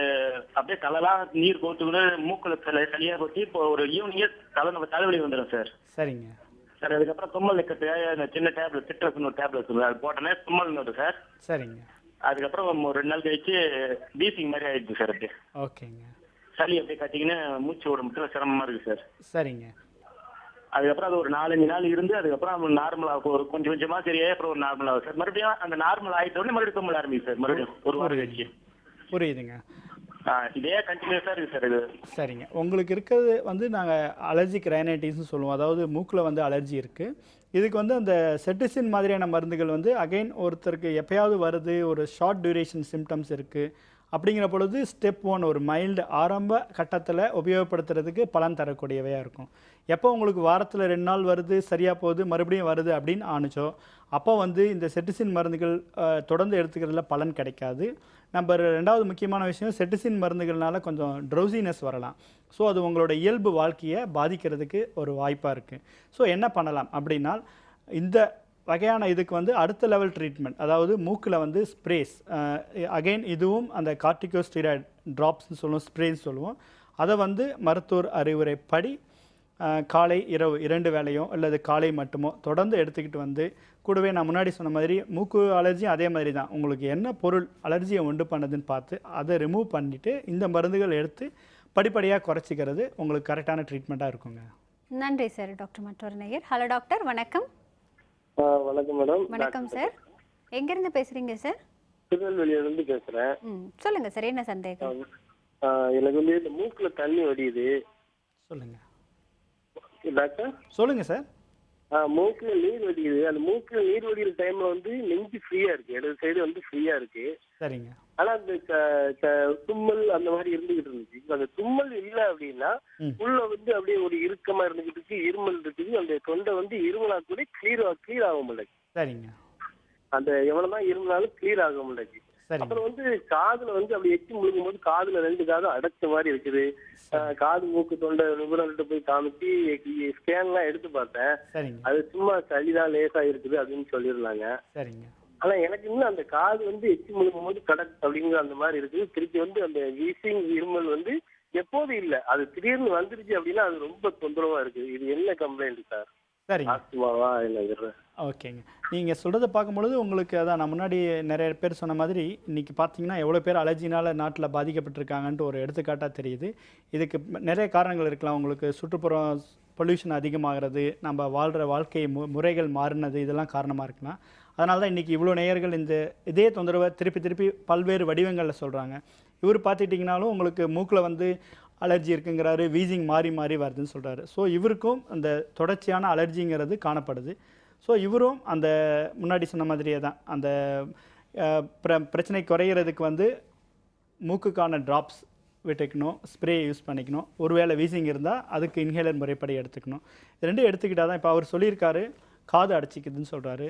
அப்படியே தலைலாம் நீர் கோத்துக்கிட்டு மூக்குல தனியா கொட்டி இப்போ ஒரு ஈவினிங்கே தலைவலி வந்துடும் சார். சரிங்க சார். அதுக்கப்புறம் தும்மல் இருக்கிறதுக்காக இந்த சின்ன டேப்லெட் சிட்ரஸ்னு ஒரு டேப்லெட் சொல்லுவாங்க, அது போட்டோன்னே தும்மல் வரும் சார். சரிங்க. அதுக்கப்புறம் ஒரு 2 நாள் கழிச்சு வீசிங் மாதிரி ஆயிடுச்சு சார். அப்படியே ஓகேங்க. சளி அப்படியே கட்டிங்கன்னா மூச்சு விட மட்டும் சிரமமா இருக்கு சார். சரிங்க. அதுக்கப்புறம் அது ஒரு 4-5 நாள் இருந்து அதுக்கப்புறம் நார்மலாக ஒரு கொஞ்சம் கொஞ்சமா சரியா அப்புறம் ஒரு நார்மல் ஆகும் சார். மறுபடியும் அந்த நார்மல் ஆயிட்ட உடனே மறுபடியும் தும்மல் ஆரம்பிக்கும் சார். மறுபடியும் ஒரு வாரம் கழிச்சு. புரியுதுங்க. இதே கண்டினியூஸாக இருக்குது சார் இது. சரிங்க. உங்களுக்கு இருக்கிறது வந்து நாங்கள் அலர்ஜிக் ரைனைட்டிஸ்னு சொல்லுவோம், அதாவது மூக்கில் வந்து அலர்ஜி இருக்குது. இதுக்கு வந்து அந்த செட்டிசின் மாதிரியான மருந்துகள் வந்து அகைன் ஒருத்தருக்கு எப்பயாவது வருது, ஒரு ஷார்ட் டியூரேஷன் சிம்டம்ஸ் இருக்குது, அப்படிங்கிற பொழுது ஸ்டெப் 1 ஒரு மைல்டு ஆரம்ப கட்டத்தில் உபயோகப்படுத்துறதுக்கு பலன் தரக்கூடியவையாக இருக்கும். எப்போ உங்களுக்கு வாரத்தில் 2 நாள் வருது, சரியாக போகுது, மறுபடியும் வருது அப்படின்னு ஆணுச்சோ அப்போ வந்து இந்த செட்டிசின் மருந்துகள் தொடர்ந்து எடுத்துக்கிறதுல பலன் கிடைக்காது. நம்பர் 2வது முக்கியமான விஷயம், செட்டிசின் மருந்துகள்னால கொஞ்சம் ட்ரௌசினஸ் வரலாம். ஸோ அது உங்களோட இயல்பு வாழ்க்கையை பாதிக்கிறதுக்கு ஒரு வாய்ப்பாக இருக்குது. ஸோ என்ன பண்ணலாம் அப்படின்னா, இந்த வகையான இதுக்கு வந்து அடுத்த லெவல் ட்ரீட்மெண்ட், அதாவது மூக்கில் வந்து ஸ்ப்ரேஸ், அகெயின் இதுவும் அந்த கார்டிகோஸ்டீராய்டு ட்ராப்ஸ்ன்னு சொல்லுவோம், ஸ்ப்ரேன்னு சொல்லுவோம். அதை வந்து மருத்துவர் அறிவுரைப்படி காலை இரவு 2 வேளையும் அல்லது காலை மட்டுமோ தொடர்ந்து எடுத்துக்கிட்டு வந்து, கூடவே நான் முன்னாடி சொன்ன மாதிரி மூக்கு அலர்ஜியும் அதே மாதிரி தான். உங்களுக்கு என்ன பொருள் அலர்ஜியை உண்டு பண்ணுதுன்னு பார்த்து அதை ரிமூவ் பண்ணிவிட்டு இந்த மருந்துகள் எடுத்து படிப்படியாக குறைச்சிக்கிறது உங்களுக்கு கரெக்டான ட்ரீட்மெண்ட்டாக இருக்குங்க. நன்றி சார். டாக்டர் மற்றொரு நேயர். ஹலோ டாக்டர், வணக்கம். வணக்கம் மேடம். வணக்கம் சார். எங்கேருந்து பேசுகிறீங்க சார்? திருநெல்வேலியிலிருந்து பேசுகிறேன். சொல்லுங்கள் சார், என்ன சந்தேகம்? எனக்கு வந்து இந்த மூக்கில் தண்ணி வடியுது. சொல்லுங்கள் டாக்டர். சொல்லுங்கள் சார். மூக்கில் நீர் வடியுது. அந்த மூக்கில் நீர் வடிகிற டைம்ல வந்து நெஞ்சு ஃப்ரீயா இருக்கு, இடது சைடு வந்து ஃப்ரீயா இருக்கு. சரிங்க. ஆனா அந்த தும்மல் அந்த மாதிரி இருந்துகிட்டு இருந்துச்சு. அந்த தும்மல் இல்லை அப்படின்னா உள்ள வந்து அப்படியே ஒரு இறுக்கமா இருந்துகிட்டு இருக்கு, இருமல் இருக்குது. அந்த தொண்டை வந்து இருமலா கூட கிளியர் ஆக முடியல. சரிங்க. அந்த எவ்வளவுதான் இருமலாலும் கிளியர் ஆக முடியல. அப்புறம் வந்து காதுல வந்து அப்படி எச்சி முழுகும் போது காதுல 2 காதும் அடைச்ச மாதிரி இருக்குது. காது மூக்கு தொண்டை நிபுணர்கிட்ட போய் காமிச்சு ஸ்கேன்லாம் எடுத்து பார்த்தேன். அது சும்மா சளிதான் லேசா இருக்குது அப்படின்னு சொல்லியிருந்தாங்க. ஆனா எனக்கு இன்னும் அந்த காது வந்து எச்சி முழுகும் போது கடக் அப்படிங்கிற அந்த மாதிரி இருக்குது. திருப்பி வந்து அந்த வீசிங் இருமல் வந்து எப்போது இல்லை, அது திடீர்னு வந்துருச்சு அப்படின்னா அது ரொம்ப தொந்தரவா இருக்கு. இது என்ன கம்ப்ளைண்ட் சார்? சரிங்க. ஆஸ்துமாவா என்ன? ஓகேங்க. நீங்கள் சொல்கிறத பார்க்கும்பொழுது உங்களுக்கு அதான் நான் முன்னாடி நிறைய பேர் சொன்ன மாதிரி இன்றைக்கி பார்த்தீங்கன்னா எவ்வளோ பேர் அலர்ஜினால் நாட்டில் பாதிக்கப்பட்டிருக்காங்கன்ட்டு ஒரு எடுத்துக்காட்டாக தெரியுது. இதுக்கு நிறைய காரணங்கள் இருக்கலாம். உங்களுக்கு சுற்றுப்புறம் பொல்யூஷன் அதிகமாகிறது, நம்ம வாழ்கிற வாழ்க்கை முறைகள் மாறினது, இதெல்லாம் காரணமாக இருக்கலாம். அதனால தான் இன்றைக்கி இவ்வளோ நேயர்கள் இதே தொந்தரவை திருப்பி பல்வேறு வடிவங்களில் சொல்கிறாங்க. இவர் பார்த்துட்டிங்கனாலும் உங்களுக்கு மூக்கில் வந்து அலர்ஜி இருக்குங்கிறாரு, வீசிங் மாறி வருதுன்னு சொல்கிறாரு. ஸோ இவருக்கும் அந்த தொடர்ச்சியான அலர்ஜிங்கிறது காணப்படுது. ஸோ இவரும் அந்த முன்னாடி சொன்ன மாதிரியே தான் அந்த பிரச்சனை குறையிறதுக்கு வந்து மூக்குக்கான ட்ராப்ஸ் விட்டுக்கணும், ஸ்ப்ரே யூஸ் பண்ணிக்கணும். ஒருவேளை வீசிங் இருந்தால் அதுக்கு இன்ஹேலர் முறைப்படி எடுத்துக்கணும். இது 2 எடுத்துக்கிட்டால் தான் இப்போ அவர் சொல்லியிருக்காரு காது அடைச்சிக்குதுன்னு சொல்கிறாரு.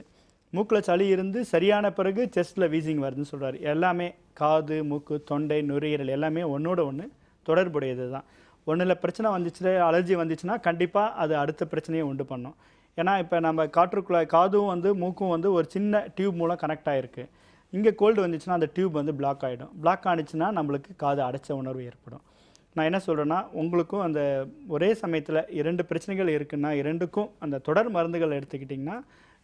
மூக்கில் சளி இருந்து சரியான பிறகு செஸ்ட்டில் வீசிங் வருதுன்னு சொல்கிறாரு. எல்லாமே காது, மூக்கு, தொண்டை, நுரையீரல் எல்லாமே ஒன்றோட ஒன்று தொடர்புடையது தான். ஒன்றில் பிரச்சனை வந்துச்சு, அலர்ஜி வந்துச்சுன்னா கண்டிப்பாக அது அடுத்த பிரச்சனையை உண்டு பண்ணும். ஏன்னா இப்போ நம்ம காற்றுக்குழாய் காதும் வந்து மூக்கும் வந்து ஒரு சின்ன டியூப் மூலம் கனெக்ட் ஆகிருக்கு. இங்கே கோல்டு வந்துச்சுன்னா அந்த டியூப் வந்து பிளாக் ஆகிடும். பிளாக் ஆனிச்சுன்னா நம்மளுக்கு காது அடைச்ச உணர்வு ஏற்படும். நான் என்ன சொல்கிறேன்னா, உங்களுக்கும் அந்த ஒரே சமயத்தில் 2 பிரச்சனைகள் இருக்குன்னா 2க்கும் அந்த தொடர் மருந்துகள் எடுத்துக்கிட்டிங்கன்னா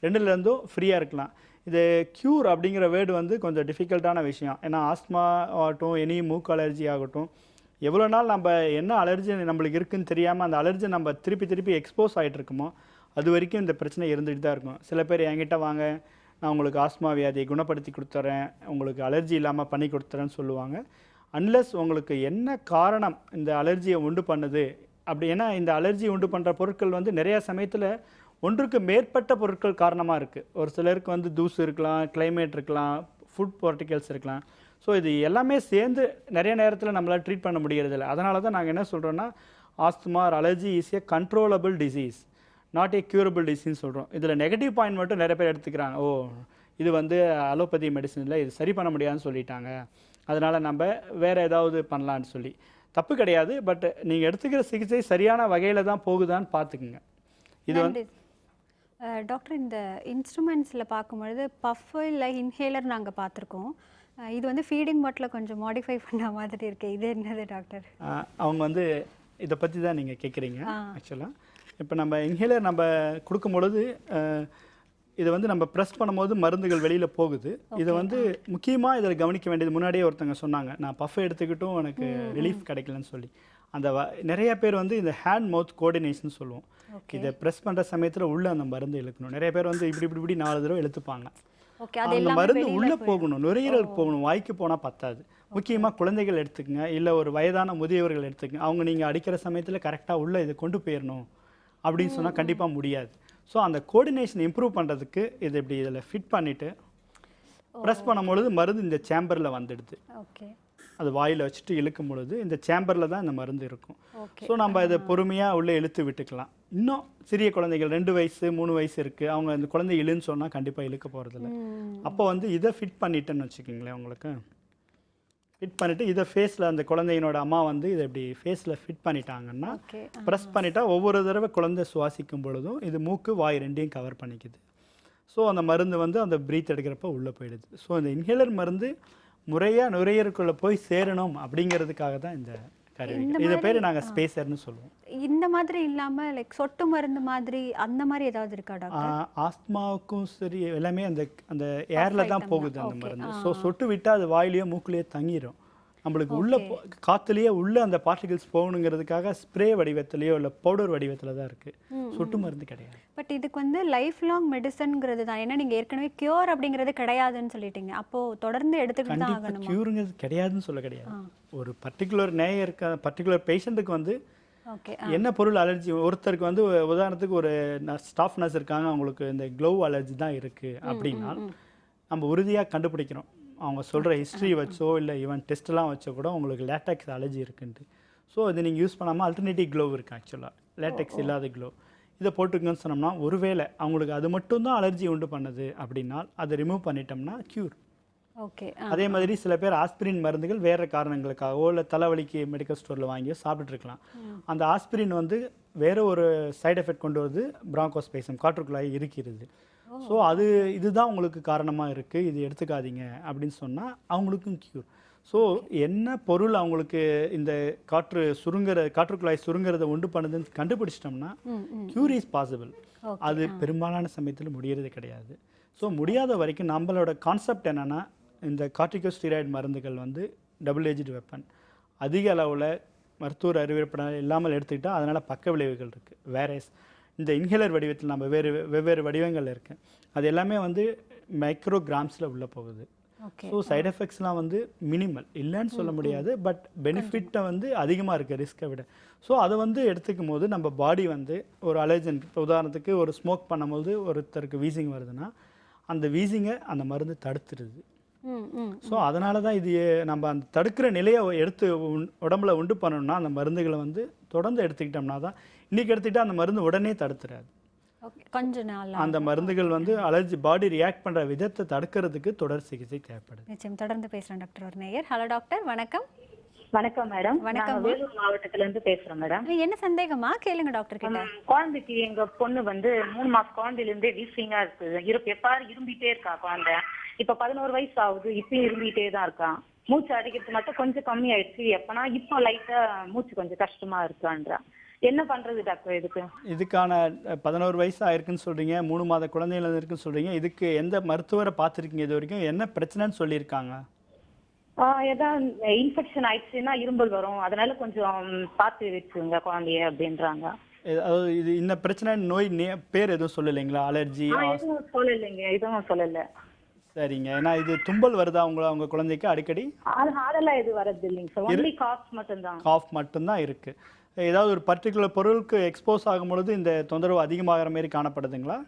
2லேருந்தும் ஃப்ரீயாக இருக்கலாம். இது க்யூர் அப்படிங்கிற வேர்டு வந்து கொஞ்சம் டிஃபிகல்ட்டான விஷயம். ஏன்னா ஆஸ்மா ஆகட்டும், எனி மூக்கு அலர்ஜி ஆகட்டும், எவ்வளோ நாள் நம்ம என்ன அலர்ஜி நம்மளுக்கு இருக்குதுன்னு தெரியாமல் அந்த அலர்ஜி நம்ம திருப்பி எக்ஸ்போஸ் ஆகிட்டு இருக்குமோ அது வரைக்கும் இந்த பிரச்சனை இருந்துகிட்டு தான் இருக்கும். சில பேர் என்கிட்ட வாங்க, நான் உங்களுக்கு ஆஸ்மா வியாதியை குணப்படுத்தி கொடுத்துறேன், உங்களுக்கு அலர்ஜி இல்லாமல் பண்ணி கொடுத்துறேன்னு சொல்லுவாங்க. அன்லெஸ் உங்களுக்கு என்ன காரணம் இந்த அலர்ஜியை உண்டு பண்ணுது அப்படி, ஏன்னா இந்த அலர்ஜி உண்டு பண்ணுற பொருட்கள் வந்து நிறையா சமயத்தில் ஒன்றுக்கு மேற்பட்ட பொருட்கள் காரணமாக இருக்குது. ஒரு சிலருக்கு வந்து தூசு இருக்கலாம், கிளைமேட் இருக்கலாம், ஃபுட் பார்ட்டிகல்ஸ் இருக்கலாம். ஸோ இது எல்லாமே சேர்ந்து நிறைய நேரத்தில் நம்மளால் ட்ரீட் பண்ண முடியறதில்ல. அதனால தான் நாங்கள் என்ன சொல்கிறோன்னா, asthma or allergy is a controllable disease, not a curable டிசீஸ்ன்னு சொல்கிறோம். இதில் நெகட்டிவ் பாயிண்ட் மட்டும் நிறைய பேர் எடுத்துக்கிறாங்க. ஓ, இது வந்து அலோபதி மெடிசனில் இது சரி பண்ண முடியாதுன்னு சொல்லிட்டாங்க, அதனால் நம்ம வேறு ஏதாவது பண்ணலான்னு சொல்லி. தப்பு கிடையாது. பட் நீங்கள் எடுத்துக்கிற சிகிச்சை சரியான வகையில் தான் போகுதான்னு பார்த்துக்குங்க. இது வந்து டாக்டர், இந்த இன்ஸ்ட்ருமெண்ட்ஸில் பார்க்கும்பொழுது பஃப் இல்லை இன்ஹேலர் நாங்கள் பார்த்துருக்கோம். இது வந்து ஃபீடிங் பாட்டில் கொஞ்சம் மாடிஃபை பண்ண மாதிரி இருக்கு. இது என்னது டாக்டர்? அவங்க வந்து இதை பற்றி தான் நீங்கள் கேட்குறீங்க. ஆக்சுவலாக இப்போ நம்ம இன்ஹேலர் நம்ம கொடுக்கும் பொழுது இதை வந்து நம்ம ப்ரெஸ் பண்ணும்போது மருந்துகள் வெளியில் போகுது. இதை வந்து முக்கியமாக இதில் கவனிக்க வேண்டியது, முன்னாடியே ஒருத்தங்க சொன்னாங்க நான் பஃப் எடுத்துக்கிட்டும் எனக்கு ரிலீஃப் கிடைக்கலன்னு சொல்லி. அந்த நிறைய பேர் வந்து இந்த ஹேண்ட் மவுத் கோஆர்டினேஷன் சொல்லுவோம். இதை ப்ரெஸ் பண்ணுற சமயத்தில் உள்ளே அந்த மருந்து இழுக்கணும். நிறைய பேர் வந்து இப்படி 4 தடவை இழுத்துப்பாங்க. அந்த மருந்து உள்ளே போகணும், நுரையீரலுக்கு போகணும், வாய்க்கு போனால் பத்தாது. முக்கியமாக குழந்தைகள் எடுத்துக்கங்க, இல்லை ஒரு வயதான முதியவர்கள் எடுத்துக்கங்க. அவங்க நீங்கள் அடிக்கிற சமயத்தில் கரெக்டாக உள்ளே இதை கொண்டு போயிடணும் அப்படின்னு சொன்னால் கண்டிப்பாக முடியாது. ஸோ அந்த கோஆர்டினேஷன் இம்ப்ரூவ் பண்ணுறதுக்கு இது இதில் ஃபிட் பண்ணிவிட்டு ப்ரெஸ் பண்ணும்பொழுது மருந்து இந்த சேம்பரில் வந்துடுது. அது வாயில் வச்சுட்டு இழுக்கும் பொழுது இந்த சேம்பரில் தான் இந்த மருந்து இருக்கும். ஸோ நம்ம இதை பொறுமையாக உள்ளே இழுத்து விட்டுக்கலாம். இன்னும் சிறிய குழந்தைகள் 2 வயசு 3 வயசு இருக்குது, அவங்க இந்த குழந்தை இழுன்னு சொன்னால் கண்டிப்பாக இழுக்க போகிறதில்ல. அப்போ வந்து இதை ஃபிட் பண்ணிட்டேன்னு வச்சுக்கிங்களேன், உங்களுக்கு ஃபிட் பண்ணிவிட்டு இதை ஃபேஸில் அந்த குழந்தையினோட அம்மா வந்து இதை இப்படி ஃபேஸில் ஃபிட் பண்ணிட்டாங்கன்னா ப்ரெஸ் பண்ணிட்டா ஒவ்வொரு தடவை குழந்தை சுவாசிக்கும் பொழுதும் இது மூக்கு வாய் 2யும் கவர் பண்ணிக்குது. ஸோ அந்த மருந்து வந்து அந்த ப்ரீத் எடுக்கிறப்ப உள்ளே போயிடுது. ஸோ இந்த இன்ஹேலர் மருந்து முறையாக நுரையீரலுக்குள்ளே போய் சேரணும் அப்படிங்கிறதுக்காக தான் இந்த கருவி. இதை பேர் நாங்கள் ஸ்பேசர்னு சொல்லுவோம். இந்த மாதிரி இல்லாமல் லைக் சொட்டு மருந்து மாதிரி அந்த மாதிரி ஏதாவது இருக்கா டாக்டர்? ஆஸ்மாவுக்கும் சரி எல்லாமே அந்த அந்த ஏரில் தான் போகுது அந்த மருந்து. ஸோ சொட்டு விட்டால் அது வாயிலையோ மூக்குலேயோ தங்கிடும். நம்மளுக்கு உள்ள காற்றுலேயே உள்ள அந்த பார்ட்டிகல்ஸ் போகணுங்கிறதுக்காக ஸ்ப்ரே வடிவத்திலேயோ இல்லை பவுடர் வடிவத்தில் தான் இருக்குது, சொட்டு மருந்து கிடையாது. பட் இதுக்கு வந்து லைஃப் லாங் மெடிசன்ங்கிறது தான். ஏன்னா நீங்கள் ஏற்கனவே கியூர் அப்படிங்கிறது கிடையாதுன்னு சொல்லிட்டீங்க. அப்போது தொடர்ந்து எடுத்துக்கிட்டு தான் ஆகணும். கியூருங்கிறது கிடையாதுன்னு சொல்ல கிடையாது. ஒரு பர்டிகுலர் பர்டிகுலர் பேஷண்ட்டுக்கு வந்து என்ன பொருள் அலர்ஜி, ஒருத்தருக்கு வந்து உதாரணத்துக்கு ஒரு ஸ்டாஃப் நர்ஸ் இருக்காங்க, அவங்களுக்கு இந்த க்ளோவ் அலர்ஜி தான் இருக்குது அப்படின்னா நம்ம உறுதியாக கண்டுபிடிக்கிறோம். அவங்க சொல்கிற ஹிஸ்ட்ரி வச்சோ இல்லை ஈவன் டெஸ்ட்லாம் வச்சோ கூட உங்களுக்கு லேட்டெக்ஸ் அலர்ஜி இருக்குன்ட்டு. ஸோ இது நீங்கள் யூஸ் பண்ணாமல் அல்டர்னேட்டிவ் க்ளோவ் இருக்குது, ஆக்சுவலாக லேட்டெக்ஸ் இல்லாத க்ளோவ், இதை போட்டுக்கங்கன்னு சொன்னோம்னா ஒருவேளை அவங்களுக்கு அது மட்டும்தான் அலர்ஜி உண்டு பண்ணுது அப்படின்னா அதை ரிமூவ் பண்ணிட்டோம்னா க்யூர். அதே மாதிரி சில பேர் ஆஸ்பிரின் மருந்துகள் வேறு காரணங்களுக்காகவோ இல்லை தலைவலிக்கு மெடிக்கல் ஸ்டோரில் வாங்கி சாப்பிட்டுருக்கலாம். அந்த ஆஸ்பிரின் வந்து வேறு ஒரு சைடு எஃபெக்ட் கொண்டு வருது, பிராங்கோஸ்பேசம் காற்றுக்குள்ளாய் இருக்கிறது. ஸோ இதுதான் உங்களுக்கு காரணமாக இருக்குது, இது எடுத்துக்காதீங்க அப்படின்னு சொன்னால் அவங்களுக்கும் க்யூர். ஸோ என்ன பொருள் அவங்களுக்கு இந்த காற்றுக்குழாய் சுருங்கிறத உண்டு பண்ணுதுன்னு கண்டுபிடிச்சிட்டோம்னா க்யூர் இஸ் பாசிபிள். அது பெரும்பாலான சமயத்தில் முடியறது கிடையாது. ஸோ முடியாத வரைக்கும் நம்மளோட கான்செப்ட் என்னென்னா, இந்த கார்டிகோஸ்டீராய்டு மருந்துகள் வந்து டபுள் ஏஜ்டு வெப்பன், அதிக அளவில் மருத்துவ அறிவுறுப்படம் இல்லாமல் எடுத்துக்கிட்டால் அதனால் பக்க விளைவுகள் இருக்குது. வேறேஸ் இந்த இன்ஹேலர் வடிவத்தில் நம்ம வெவ்வேறு வடிவங்கள் இருக்குது, அது எல்லாமே வந்து மைக்ரோகிராம்ஸில் உள்ளே போகுது. ஸோ சைட் எஃபெக்ட்ஸ்லாம் வந்து மினிமல், இல்லைன்னு சொல்ல முடியாது, பட் பெனிஃபிட்டை வந்து அதிகமாக இருக்குது ரிஸ்க்கை விட. ஸோ அதை வந்து எடுத்துக்கும் போது நம்ம பாடி வந்து ஒரு அலர்ஜன், உதாரணத்துக்கு ஒரு ஸ்மோக் பண்ணும்போது ஒருத்தருக்கு வீசிங் வருதுன்னா அந்த வீசிங்கை அந்த மருந்து தடுத்துருது. ஸோ அதனால தான் இது நம்ம அந்த தடுக்கிற நிலையை எடுத்து உடம்புல உண்டு பண்ணணும்னா அந்த மருந்துகளை வந்து தொடர்ந்து எடுத்துக்கிட்டோம்னா தான், இன்றைக்கி எடுத்துக்கிட்டால் அந்த மருந்து உடனே தடுத்துறாது. கொஞ்ச நாள் அந்த மருந்துகள் வந்து அலர்ஜி பாடி ரியாக்ட் பண்ணுற விதத்தை தடுக்கிறதுக்கு தொடர் சிகிச்சை தேவைப்படுது. நிச்சயம் தொடர்ந்து பேசுகிறேன் டாக்டர். ஒரு நேயர். ஹலோ டாக்டர், வணக்கம். வணக்கம் மேடம். வணக்கம். வேலூர் மாவட்டத்துல இருந்து பேசுறேன் மேடம். என்ன சந்தேகமா கேளுங்க டாக்டர் கிட்ட. குழந்தைக்கு எங்க பொண்ணு வந்து 3 மாச குழந்தையில இருந்தே வீசிங்கா இருக்கு, எப்பாரு இரும்பிட்டே இருக்கா குழந்தை. இப்ப 11 வயசு ஆகுது, இப்பயும் இரும்பிட்டே தான் இருக்கான். மூச்சு அடிக்கிறது மட்டும் கொஞ்சம் கம்மி ஆயிடுச்சு, எப்பனா இப்போ லைட்டா மூச்சு கொஞ்சம் கஷ்டமா இருக்கான்றா. என்ன பண்றது டாக்டர் இதுக்கு? இதுக்கான 11 வயசு ஆயிருக்குன்னு சொல்றீங்க, 3 மாத குழந்தைகள் இருக்குன்னு சொல்றீங்க. இதுக்கு எந்த மருத்துவரை பார்த்துருக்கீங்க இது வரைக்கும்? என்ன பிரச்சனைன்னு சொல்லியிருக்காங்க? ஏதாவது இன்ஃபெக்ஷன் ஆயிடுச்சுன்னா இரும்பல் வரும், அதனால கொஞ்சம் பார்த்து வச்சுங்க குழந்தைய அப்படின்றாங்க. அதாவது இது இந்த பிரச்சனை நோய் பேர் எதுவும் சொல்லலைங்களா? அலர்ஜி எதுவும் சொல்லலைங்க, எதுவும் சொல்லல. சரிங்க. ஏன்னா இது தும்பல் வருதா அவங்க குழந்தைக்கு அடிக்கடி? அதெல்லாம் எதுவும் வரது இல்லைங்க சார், ஒன்லி காஃப் மட்டும்தான். காஃப் மட்டும்தான் இருக்கு. ஏதாவது ஒரு பர்டிகுலர் பொருளுக்கு எக்ஸ்போஸ் ஆகும் பொழுது இந்த தொந்தரவு அதிகமாகிற மாதிரி காணப்படுதுங்களா?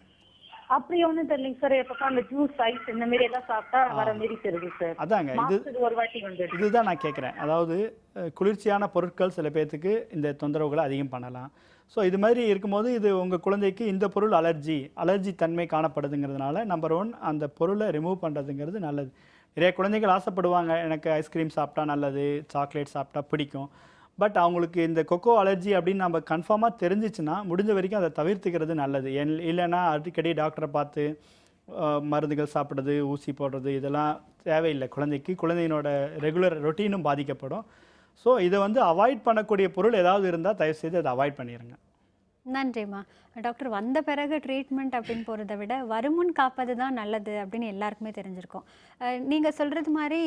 அப்படி ஒன்றும் தெரியலைங்க சார். எப்போ அந்த ஜூஸ் ஐஸ் இந்த மாதிரி எல்லாம் சாப்பிட்டா வர மாதிரி தெரியுது சார். அதாங்க, ஒரு வாட்டி வந்து இதுதான் நான் கேட்குறேன். அதாவது குளிர்ச்சியான பொருட்கள் சில பேர்த்துக்கு இந்த தொந்தரவுகளை அதிகம் பண்ணலாம். ஸோ இது மாதிரி இருக்கும்போது இது உங்கள் குழந்தைக்கு இந்த பொருள் அலர்ஜி தன்மை காணப்படுதுங்கிறதுனால நம்பர் 1 அந்த பொருளை ரிமூவ் பண்ணுறதுங்கிறது நல்லது. நிறைய குழந்தைகள் ஆசைப்படுவாங்க, எனக்கு ஐஸ்கிரீம் சாப்பிட்டா நல்லது, சாக்லேட் சாப்பிட்டா பிடிக்கும். பட் அவங்களுக்கு இந்த கொக்கோ அலர்ஜி அப்படின்னு நம்ம கன்ஃபார்மாக தெரிஞ்சிச்சுன்னா முடிஞ்ச வரைக்கும் அதை தவிர்த்துக்கிறது நல்லது. இல்லைன்னா அடிக்கடி டாக்டரை பார்த்து மருந்துகள் சாப்பிட்றது, ஊசி போடுறது இதெல்லாம் தேவையில்லை. குழந்தையினோட ரெகுலர் ரொட்டீனும் பாதிக்கப்படும். ஸோ இதை வந்து அவாய்ட் பண்ணக்கூடிய பொருள் ஏதாவது இருந்தால் தயவுசெய்து அதை அவாய்ட் பண்ணிடுங்க. நன்றிம்மா. டாக்டர், வந்த பிறகு ட்ரீட்மெண்ட் அப்படின்னு போகிறத விட வருமுன் காப்பது தான் நல்லது அப்படின்னு எல்லாருக்குமே தெரிஞ்சிருக்கும். நீங்கள் சொல்கிறது மாதிரி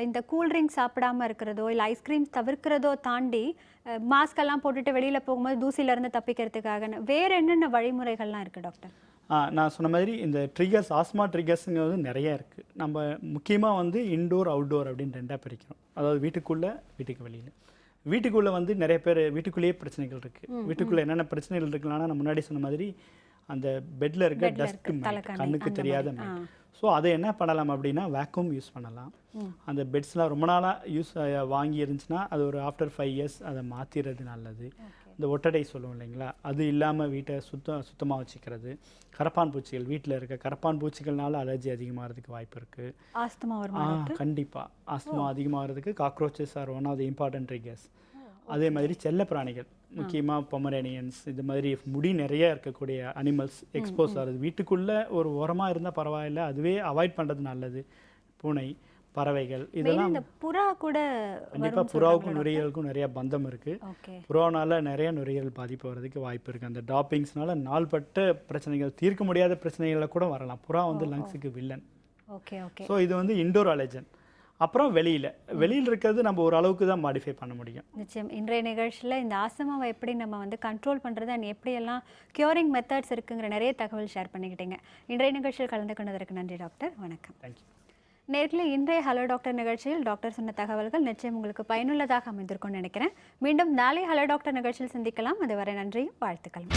இந்த கூல்ட்ரிங்க்ஸ் சாப்பிடாமல் இருக்கிறதோ இல்லை ஐஸ்கிரீம் தவிர்க்கிறதோ தாண்டி மாஸ்கெல்லாம் போட்டுட்டு வெளியில் போகும்போது தூசியிலேருந்து தப்பிக்கிறதுக்காக வேறு என்னென்ன வழிமுறைகள்லாம் இருக்குது டாக்டர்? நான் சொன்ன மாதிரி இந்த ட்ரிகர்ஸ், ஆஸ்மா ட்ரிகர்ஸுங்கிறது நிறைய இருக்குது. நம்ம முக்கியமாக வந்து இன்டோர் அவுட்டோர் அப்படின்னு 2ஆக பிரிக்கிறோம். அதாவது வீட்டுக்குள்ளே, வீட்டுக்கு வெளியில். வீட்டுக்குள்ளே வந்து நிறைய பேர் வீட்டுக்குள்ளேயே பிரச்சனைகள் இருக்குது. வீட்டுக்குள்ளே என்னென்ன பிரச்சனைகள் இருக்குன்னா, நான் முன்னாடி சொன்ன மாதிரி அந்த பெட்டில் இருக்க டஸ்ட் கண்ணுக்கு தெரியாத. ஸோ அதை என்ன பண்ணலாம் அப்படின்னா வேக்யூம் யூஸ் பண்ணலாம். அந்த பெட்ஸ்லாம் ரொம்ப நாளாக வாங்கி இருந்துச்சுன்னா அது ஒரு ஆஃப்டர் 5 இயர்ஸ் அதை மாற்றிடுறது நல்லது. இந்த ஒட்டடை சொல்லுவோம் இல்லைங்களா, அது இல்லாமல் வீட்டை சுத்தமாக வச்சுக்கிறது. கரப்பான் பூச்சிகள், வீட்டில் இருக்க கரப்பான் பூச்சிகள்னால அலர்ஜி அதிகமாகிறதுக்கு வாய்ப்பு இருக்குது. ஆஸ்துமா கண்டிப்பாக ஆஸ்துமா அதிகமாகிறதுக்கு cockroaches are one of the important triggers. அதே மாதிரி செல்ல பிராணிகள், முக்கியமாக பொமரேனியன்ஸ், இது மாதிரி முடி நிறைய இருக்கக்கூடிய அனிமல்ஸ் எக்ஸ்போஸ் ஆகுது. வீட்டுக்குள்ளே ஒரு உரமாக இருந்தால் பரவாயில்ல, அதுவே அவாய்ட் பண்ணுறது நல்லது. பூனை, பறவைகள், இதெல்லாம் இந்த புறா கூட கண்டிப்பாக புறாவுக்கும் நுரையீரலுக்கும் நிறைய பந்தம் இருக்குது. புறானால நிறைய நுரையீரல் பாதிப்பு வர்றதுக்கு வாய்ப்பு இருக்குது. அந்த டாப்பிங்ஸ்னால நாள்பட்ட பிரச்சனைகள், தீர்க்க முடியாத பிரச்சனைகளை கூட வரலாம். புறா வந்து லங்ஸுக்கு வில்லன். ஸோ இது வந்து இண்டோர் அலர்ஜன். அப்புறம் வெளியில் இருக்கிறது நம்ம ஒரு அளவுக்கு தான் மாடிஃபை பண்ண முடியும். நிச்சயம். இன்றைய நிகழ்ச்சியில் இந்த ஆஸ்துமாவை எப்படி நம்ம வந்து கண்ட்ரோல் பண்ணுறது அண்ட் எப்படியெல்லாம் க்யூரிங் மெத்தட்ஸ் இருக்குங்கிற நிறைய தகவல் ஷேர் பண்ணிக்கிட்டீங்க. இன்றைய நிகழ்ச்சியில் கலந்து கொண்டதற்கு நன்றி டாக்டர். வணக்கம். தேங்க்யூ. நேர்களை இன்றைய ஹலோ டாக்டர் நிகழ்ச்சியில் டாக்டர் சொன்ன தகவல்கள் நிச்சயம் உங்களுக்கு பயனுள்ளதாக அமைந்திருக்கும்னு நினைக்கிறேன். மீண்டும் நாளை ஹலோ டாக்டர் நிகழ்ச்சியில் சந்திக்கலாம். அதுவரை நன்றியும் வாழ்த்துக்கள்.